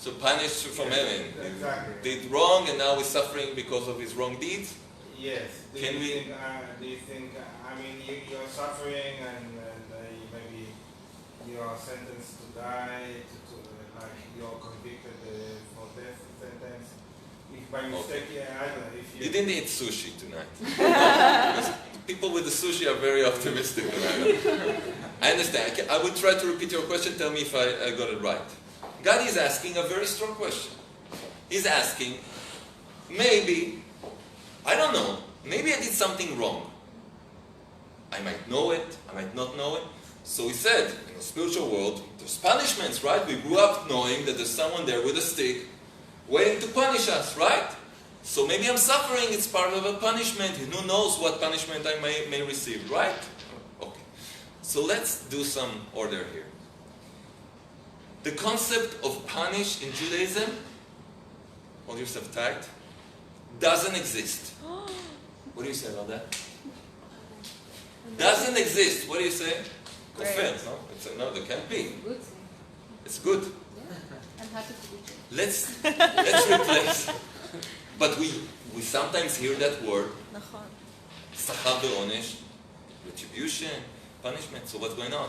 So punished from heaven. Exactly. Did wrong and now he's suffering because of his wrong deeds? Yes. Do you think, I mean, you're suffering and maybe you are sentenced to die, like you're convicted for death sentence. If by mistake, I don't know. If you didn't eat sushi tonight. Because people with the sushi are very optimistic tonight. I understand. I will try to repeat your question. Tell me if I got it right. God is asking a very strong question. He's asking, maybe, I don't know, maybe I did something wrong. I might know it, I might not know it. So he said, in the spiritual world, there's punishments, right? We grew up knowing that there's someone there with a stick waiting to punish us, right? So maybe I'm suffering, it's part of a punishment. Who knows what punishment I may receive, right? Okay. So let's do some order here. The concept of punish in Judaism, hold yourself tight, doesn't exist. What do you say about that? Doesn't exist. What do you say? Offense, no? No, there can't be. It's good. I'm happy to be here. Let's replace. But we sometimes hear that word. Sachar ve'onesh, retribution, punishment. So what's going on?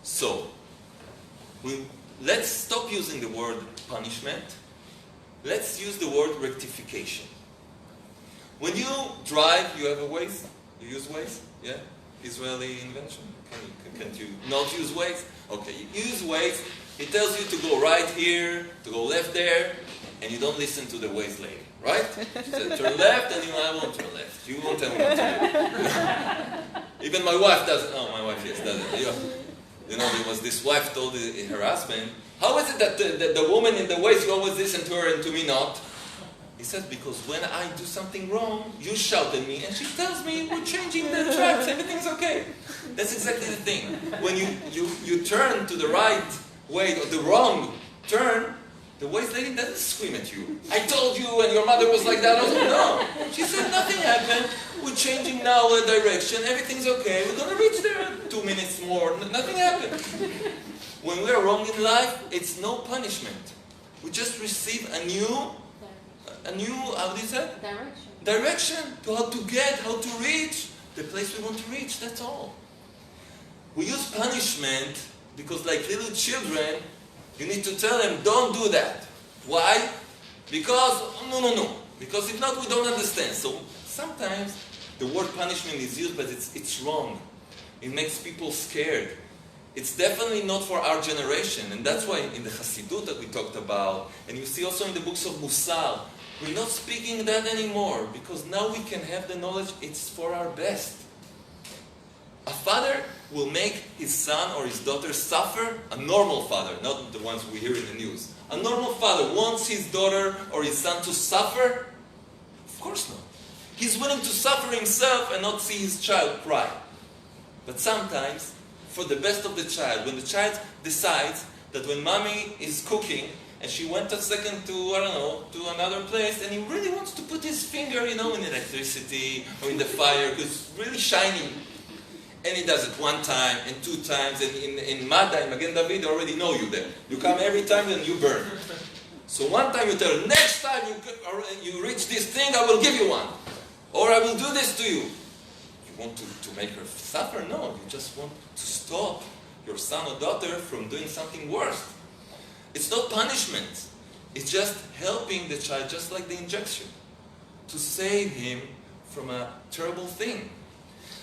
So, let's stop using the word punishment. Let's use the word rectification. When you drive, you have a Waze? You use Waze? Yeah? Israeli invention? Can't you not use Waze? Okay, you use Waze. It tells you to go right here, to go left there, and you don't listen to the Waze lady, right? She said, turn left, and I won't turn left. You won't tell me what to do. Even my wife doesn't. Oh, my wife, yes, doesn't. You know, there was this wife told her husband, how is it that the woman in the Waze, you always listen to her and to me not? says, because when I do something wrong, you shout at me, and she tells me we're changing the tracks, everything's okay. That's exactly the thing. When you turn to the right way, or the wrong turn, the wise lady doesn't scream at you. I told you, and your mother was like that. No. She said, nothing happened. We're changing now a direction. Everything's okay. We're going to reach there in 2 minutes more. Nothing happened. When we are wrong in life, it's no punishment. We just receive a new, how do you say? Direction to how to reach the place we want to reach. That's all. We use punishment because, like little children, you need to tell them, don't do that. Why? Because, no. Because if not, we don't understand. So sometimes the word punishment is used, but it's wrong. It makes people scared. It's definitely not for our generation. And that's why in the Hasidut that we talked about, and you see also in the books of Musar, we're not speaking that anymore, because now we can have the knowledge it's for our best. A father will make his son or his daughter suffer, a normal father, not the ones we hear in the news. A normal father wants his daughter or his son to suffer? Of course not. He's willing to suffer himself and not see his child cry. But sometimes, for the best of the child, when the child decides that when mommy is cooking, and she went a second to another place, and he really wants to put his finger, in electricity or in the fire, because it's really shining. And he does it 1 time and 2 times, and in Mada, in Magen David, they already know you there. You come every time and you burn. So 1 time you tell her, next time you reach this thing, I will give you one. Or I will do this to you. You want to make her suffer? No, you just want to stop your son or daughter from doing something worse. It's not punishment. It's just helping the child, just like the injection, to save him from a terrible thing.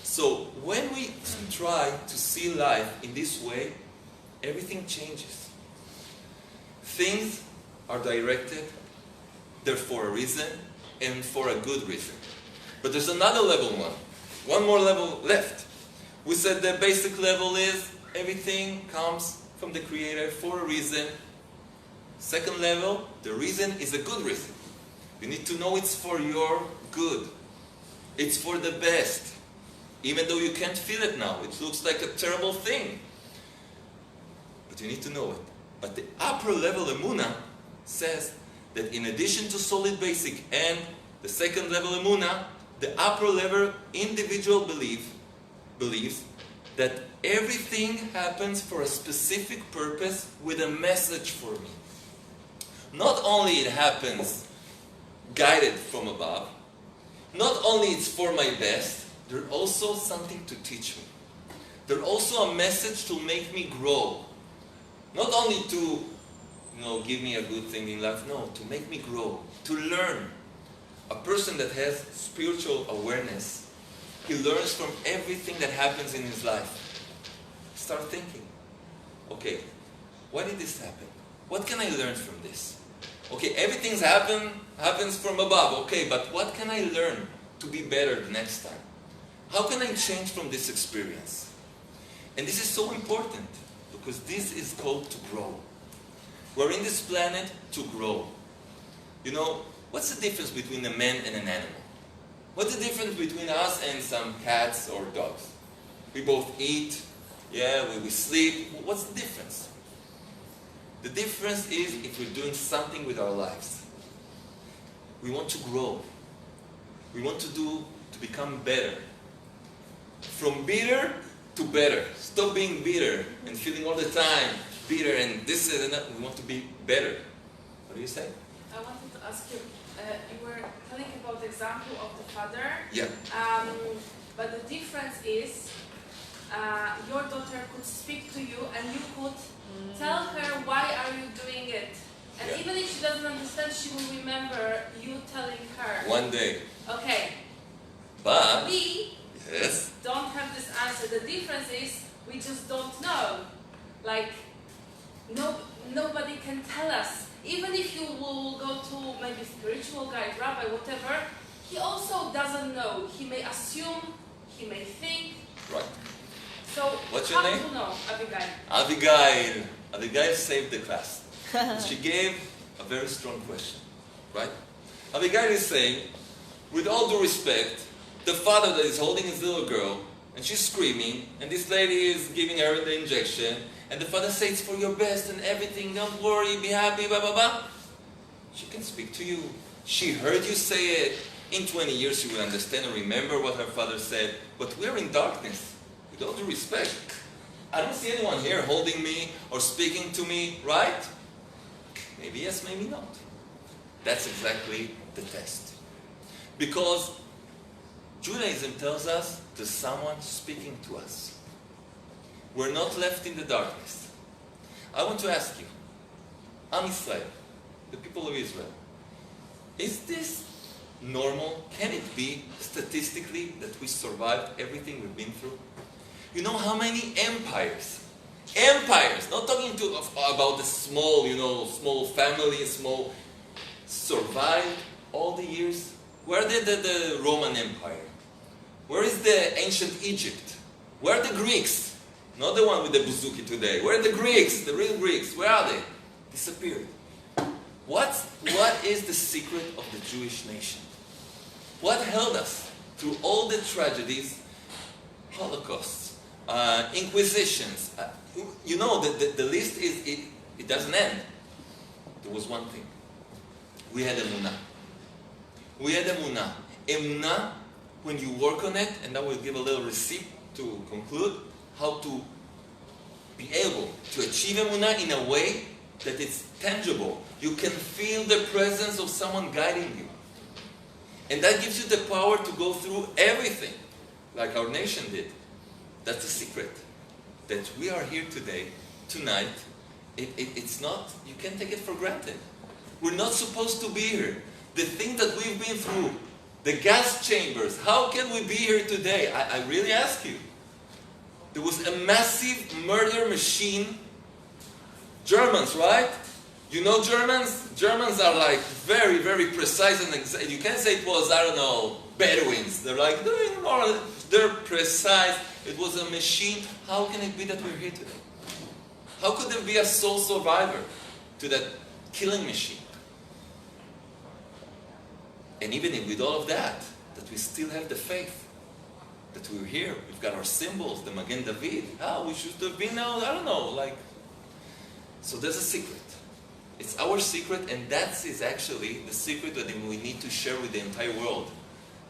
So when we try to see life in this way, everything changes. Things are directed, they're for a reason, and for a good reason. But there's another level one more level left. We said the basic level is everything comes from the Creator for a reason. Second level, the reason is a good reason. You need to know it's for your good. It's for the best. Even though you can't feel it now, it looks like a terrible thing. But you need to know it. But the upper level Emuna says that in addition to solid basic and the second level Emuna, the upper level individual believes that everything happens for a specific purpose with a message for me. Not only it happens guided from above, not only it's for my best, there's also something to teach me. There's also a message to make me grow. Not only to, give me a good thing in life, no, to make me grow, to learn. A person that has spiritual awareness, he learns from everything that happens in his life. Start thinking, okay, why did this happen? What can I learn from this? Okay, everything happens from above, okay, but what can I learn to be better the next time? How can I change from this experience? And this is so important, because this is called to grow. We're in this planet to grow. What's the difference between a man and an animal? What's the difference between us and some cats or dogs? We both eat, we sleep. What's the difference? The difference is if we're doing something with our lives. We want to grow. We want to become better. From bitter to better. Stop being bitter and feeling all the time bitter and this and that. We want to be better. What do you say? I wanted to ask you, you were telling about the example of the father. Yeah. But the difference is, your daughter could speak to you and you could tell her why are you doing it. And even if she doesn't understand, she will remember you telling her. One day. Okay. But we yes. don't have this answer. The difference is we just don't know. Like, nobody can tell us. Even if you will go to maybe spiritual guide, rabbi, whatever, he also doesn't know. He may assume, he may think. Right. So, what's your name? How to know, Abigail? Abigail. Abigail saved the class. She gave a very strong question, right? Abigail is saying, with all due respect, the father that is holding his little girl, and she's screaming, and this lady is giving her the injection, and the father says, it's for your best and everything, don't worry, be happy, blah, blah, blah. She can speak to you. She heard you say it. In 20 years she will understand and remember what her father said. But we're in darkness. With all due respect. I don't see anyone here holding me or speaking to me, right? Maybe yes, maybe not. That's exactly the test. Because Judaism tells us there's someone speaking to us. We're not left in the darkness. I want to ask you, Am Israel, the people of Israel, is this normal? Can it be statistically that we survived everything we've been through? You know how many empires, not talking about the small, small family, survived all the years? Where did the Roman Empire? Where is the ancient Egypt? Where are the Greeks? Not the one with the bouzouki today. Where are the Greeks, the real Greeks? Where are they? Disappeared. What is the secret of the Jewish nation? What held us through all the tragedies, Holocausts, Inquisitions? The list it doesn't end. There was one thing. We had Emuna. Emuna, when you work on it, and I will give a little receipt to conclude, how to be able to achieve Emuna in a way that it's tangible. You can feel the presence of someone guiding you. And that gives you the power to go through everything, like our nation did. That's the secret. That we are here today, tonight, it's not, you can't take it for granted. We're not supposed to be here. The thing that we've been through, the gas chambers, how can we be here today? I really ask you. There was a massive murder machine. Germans, right? You know Germans? Germans are like very, very precise and exact. You can't say it was, Bedouins. They're like, they're precise. It was a machine. How can it be that we're here today? How could there be a sole survivor to that killing machine? And even with all of that we still have the faith. That we're here. We've got our symbols, the Magen David. We should have been So there's a secret. It's our secret, and that is actually the secret that we need to share with the entire world.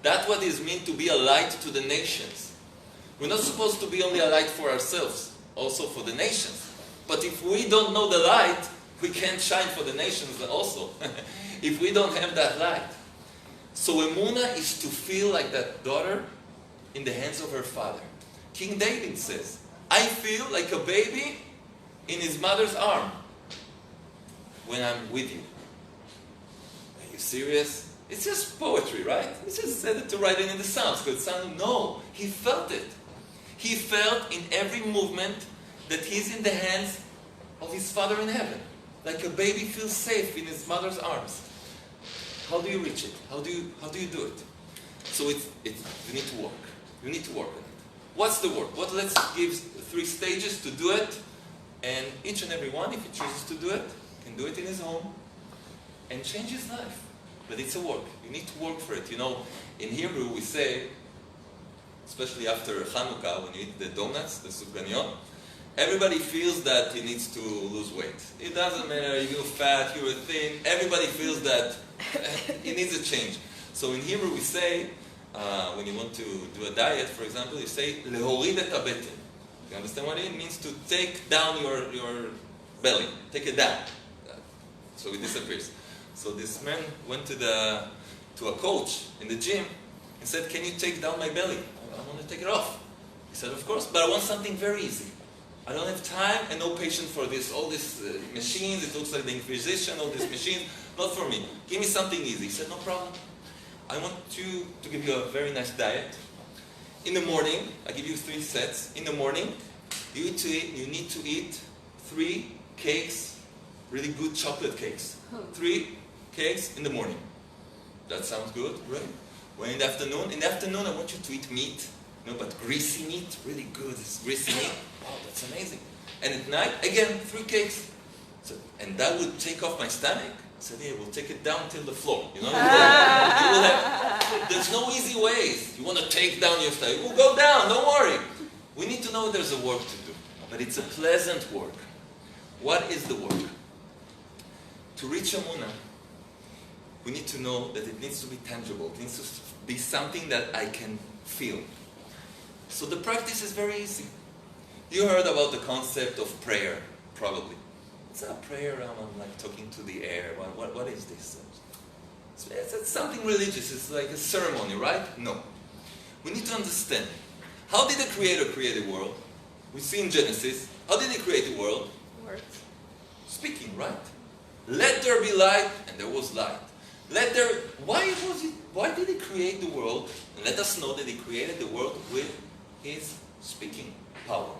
That's what it means to be a light to the nations. We're not supposed to be only a light for ourselves, also for the nations. But if we don't know the light, we can't shine for the nations also. If we don't have that light. So Emuna is to feel like that daughter in the hands of her father. King David says, I feel like a baby in his mother's arm when I'm with you. Are you serious? It's just poetry, right? He just said it to write it in the Psalms. No, he felt it. He felt in every movement that he's in the hands of his Father in heaven. Like a baby feels safe in his mother's arms. How do you reach it? How do you do it? So you need to work. You need to work on it. What's the work? Let's give 3 stages to do it. And each and every one, if he chooses to do it, can do it in his home and change his life. But it's a work. You need to work for it. In Hebrew we say, especially after Hanukkah, when you eat the donuts, the sufganiyot, everybody feels that he needs to lose weight. It doesn't matter, you're fat, you're thin, everybody feels that he needs a change. So in Hebrew we say, when you want to do a diet, for example, you say, lehorid et habeten. You understand what it means? To take down your belly. Take it down. So it disappears. So this man went to a coach in the gym and said, can you take down my belly? I want to take it off. He said, of course, but I want something very easy. I don't have time and no patience for this. All these machines, it looks like the Inquisition, all these machines, not for me. Give me something easy. He said, no problem. I want to give you a very nice diet. In the morning, I give you 3 sets. In the morning, you need to eat 3 cakes, really good chocolate cakes. 3 cakes in the morning. That sounds good, right? When in the afternoon, I want you to eat meat, but greasy meat, really good, it's greasy meat. Wow, that's amazing. And at night, again, 3 cakes. And that would take off my stomach. said, yeah, we'll take it down till the floor. You know, there's no easy ways. You want to take down your stuff, we'll go down, don't worry. We need to know there's a work to do, but it's a pleasant work. What is the work? To reach Emuna, we need to know that it needs to be tangible. It needs to be something that I can feel. So the practice is very easy. You heard about the concept of prayer, probably. It's not a prayer, I'm like talking to the air. What is this? It's something religious. It's like a ceremony, right? No. We need to understand. How did the Creator create the world? We see in Genesis. How did He create the world? Words. Speaking, right? Let there be light, and there was light. Why did He create the world? And let us know that He created the world with His speaking power.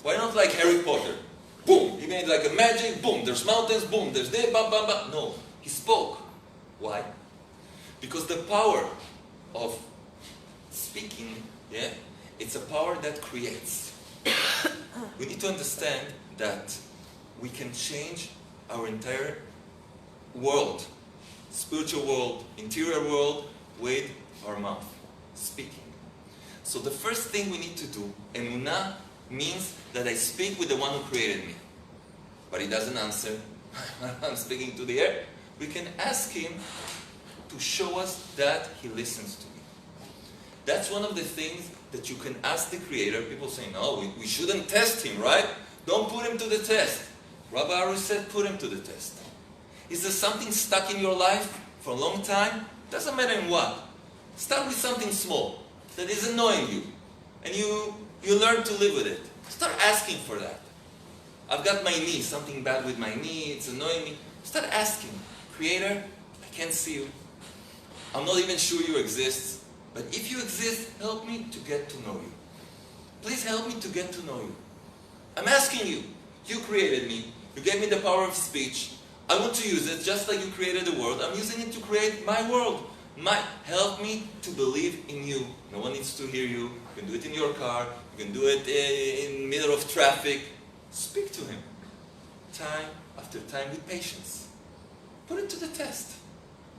Why not like Harry Potter? Boom! He made like a magic, boom, there's mountains, boom, there's this, bam, bam, bam. No, He spoke. Why? Because the power of speaking, yeah, it's a power that creates. We need to understand that we can change our entire world, spiritual world, interior world, with our mouth, speaking. So the first thing we need to do, Emuna, means that I speak with the one who created me. But He doesn't answer. I'm speaking to the air. We can ask Him to show us that He listens to me. That's one of the things that you can ask the Creator. People say, no, we shouldn't test Him, right? Don't put Him to the test. Rabbi Aru said, put Him to the test. Is there something stuck in your life for a long time? Doesn't matter in what. Start with something small that is annoying you. And you learn to live with it. Start asking for that. I've got my knee, something bad with my knee, it's annoying me. Start asking, Creator, I can't see you. I'm not even sure you exist. But if you exist, help me to get to know you. Please help me to get to know you. I'm asking you. You created me. You gave me the power of speech. I want to use it just like you created the world. I'm using it to create my world. Help me to believe in you. No one needs to hear you. You can do it in your car. You can do it in the middle of traffic. Speak to Him. Time after time with patience. Put it to the test.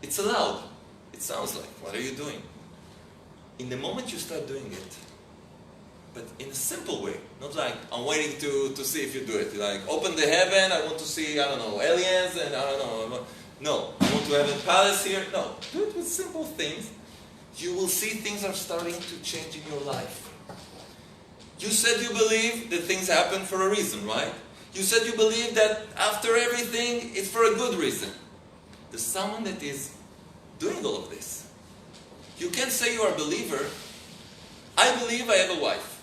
It's allowed. It sounds like, what are you doing? In the moment you start doing it, but in a simple way, not like, I'm waiting to see if you do it. Like, open the heaven, I want to see, I don't know, aliens, and I don't know. No, I want to have a palace here. No, do it with simple things. You will see things are starting to change in your life. You said you believe that things happen for a reason, right? You said you believe that after everything, it's for a good reason. There's someone that is doing all of this. You can't say you are a believer. I believe I have a wife.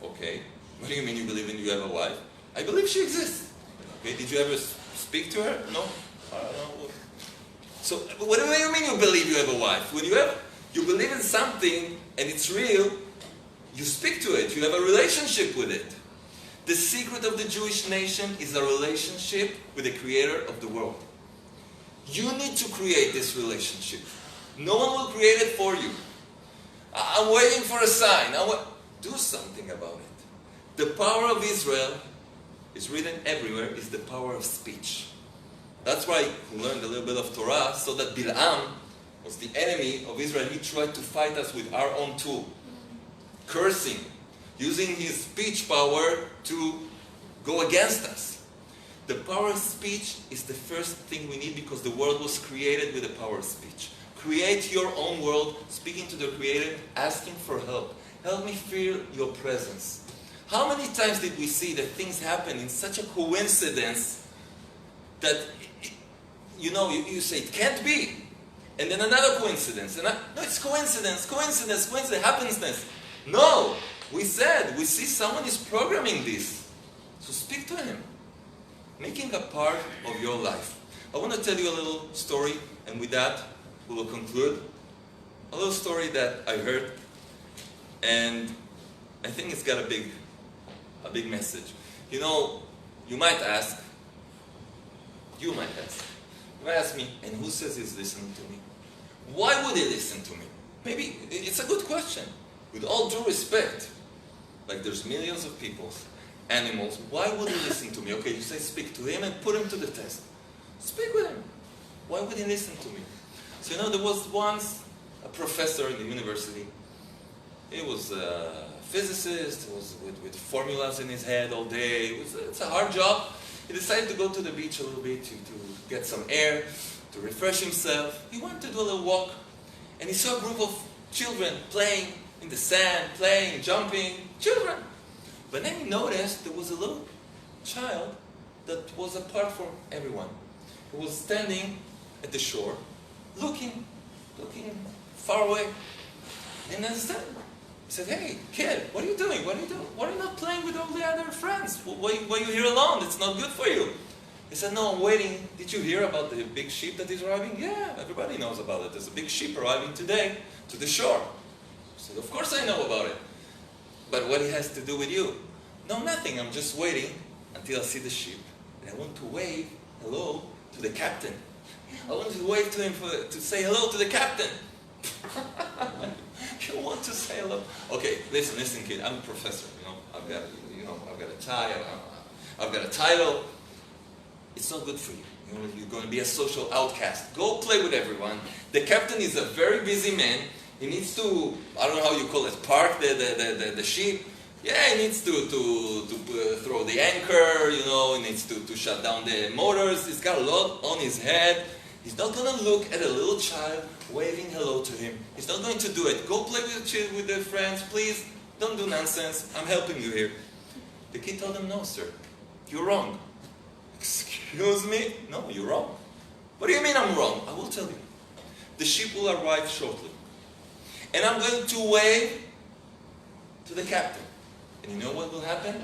Okay. What do you mean you believe you have a wife? I believe she exists. Okay. Did you ever speak to her? No. I don't know. So what do you mean you believe you have a wife? When you believe in something and it's real, you speak to it. You have a relationship with it. The secret of the Jewish nation is a relationship with the Creator of the world. You need to create this relationship. No one will create it for you. I'm waiting for a sign. Do something about it. The power of Israel is written everywhere, is the power of speech. That's why we learned a little bit of Torah, so that Bil'am was the enemy of Israel. He tried to fight us with our own tool. Cursing, using his speech power to go against us. The power of speech is the first thing we need because the world was created with the power of speech. Create your own world, speaking to the Creator, asking for help. Help me feel your presence. How many times did we see that things happen in such a coincidence that, you say, it can't be. And then another coincidence. No, it's coincidence, happenstance. No! We see someone is programming this. So speak to Him. Making a part of your life. I want to tell you a little story, and with that, we will conclude. A little story that I heard, and I think it's got a big message. You might ask, you might ask me, and who says he's listening to me? Why would he listen to me? Maybe it's a good question. With all due respect, like there's millions of people, animals, why would he listen to me? Okay, you say speak to him and put him to the test. Speak with him. Why would he listen to me? So there was once a professor in the university. He was a physicist, was with formulas in his head all day. It's a hard job. He decided to go to the beach a little bit to get some air, to refresh himself. He went to do a little walk, and he saw a group of children playing in the sand, playing, jumping, children. But then he noticed there was a little child that was apart from everyone. He was standing at the shore, looking far away. And then he said, "Hey, kid, what are you doing? What are you doing? Why are you not playing with all the other friends? Why are you here alone? It's not good for you." He said, "No, I'm waiting. Did you hear about the big ship that is arriving?" "Yeah, everybody knows about it. There's a big ship arriving today to the shore." I said, "Of course I know about it. But what it has to do with you?" "No, nothing. I'm just waiting until I see the ship. And I want to wave hello to the captain. I want to wave to him to say hello to the captain." You want to say hello? Okay, listen, kid. I'm a professor. I've got a tie. I've got a title. It's not good for you. You're going to be a social outcast. Go play with everyone. The captain is a very busy man. He needs to, I don't know how you call it, park the ship. Yeah, he needs to throw the anchor. He needs to shut down the motors. He's got a lot on his head. He's not going to look at a little child waving hello to him. He's not going to do it. Go play with their friends, please. Don't do nonsense. I'm helping you here. The kid told him, "No, sir. You're wrong." "Excuse me?" "No, you're wrong." "What do you mean I'm wrong?" "I will tell you. The ship will arrive shortly. And I'm going to wave to the captain. And you know what will happen?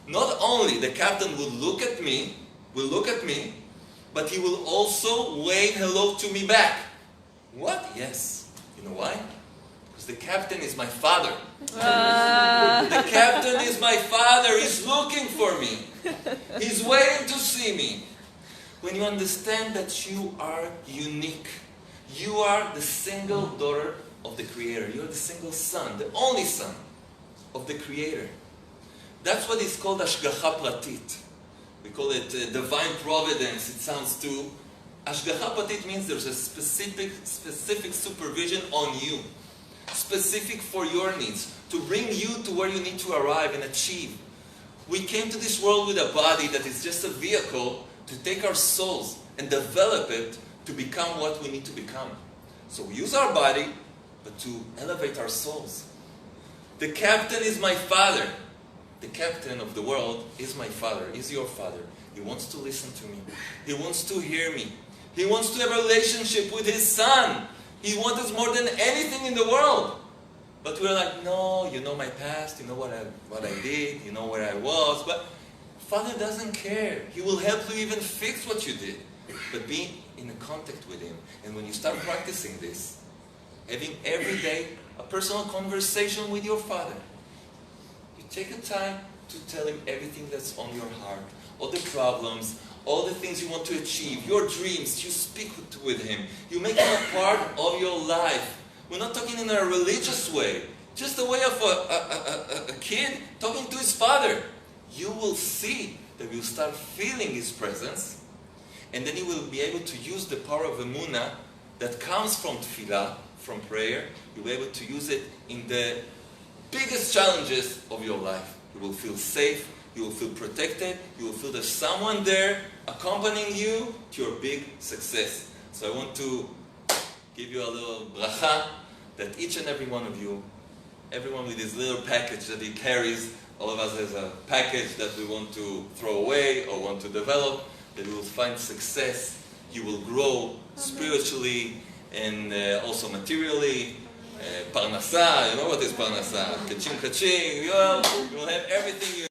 Not only the captain will look at me, but he will also wave hello to me back." "What?" "Yes. You know why? Because the captain is my father." The captain is my father. He's looking for me. He's waiting to see me. When you understand that you are unique, you are the single daughter of the Creator. You're the single son, the only son of the Creator. That's what is called Ashgacha Pratit. We call it divine providence. It sounds too. Ashgacha Pratit means there's a specific supervision on you, specific for your needs, to bring you to where you need to arrive and achieve. We came to this world with a body that is just a vehicle to take our souls and develop it to become what we need to become. So we use our body, but to elevate our souls. The captain is my father. The captain of the world is my father, is your father. He wants to listen to me. He wants to hear me. He wants to have a relationship with his son. He wants us more than anything in the world. But we're like, "No, you know my past, you know what I did, you know where I was." But Father doesn't care. He will help you even fix what you did. But be in contact with him. And when you start practicing this, having every day a personal conversation with your Father, you take the time to tell him everything that's on your heart, all the problems, all the things you want to achieve, your dreams. You speak with him. You make him a part of your life. We're not talking in a religious way, just the way of a kid talking to his father. You will see that you'll start feeling his presence, and then you will be able to use the power of Emuna that comes from tefillah, from prayer. You'll be able to use it in the biggest challenges of your life. You will feel safe, you will feel protected, you will feel there's someone there accompanying you to your big success. So I want to give you a little bracha that each and every one of you, everyone with his little package that he carries, all of us has a package that we want to throw away or want to develop, that you will find success, you will grow spiritually and also materially. Parnasa, you know what is parnasa? Kaching, you will have everything you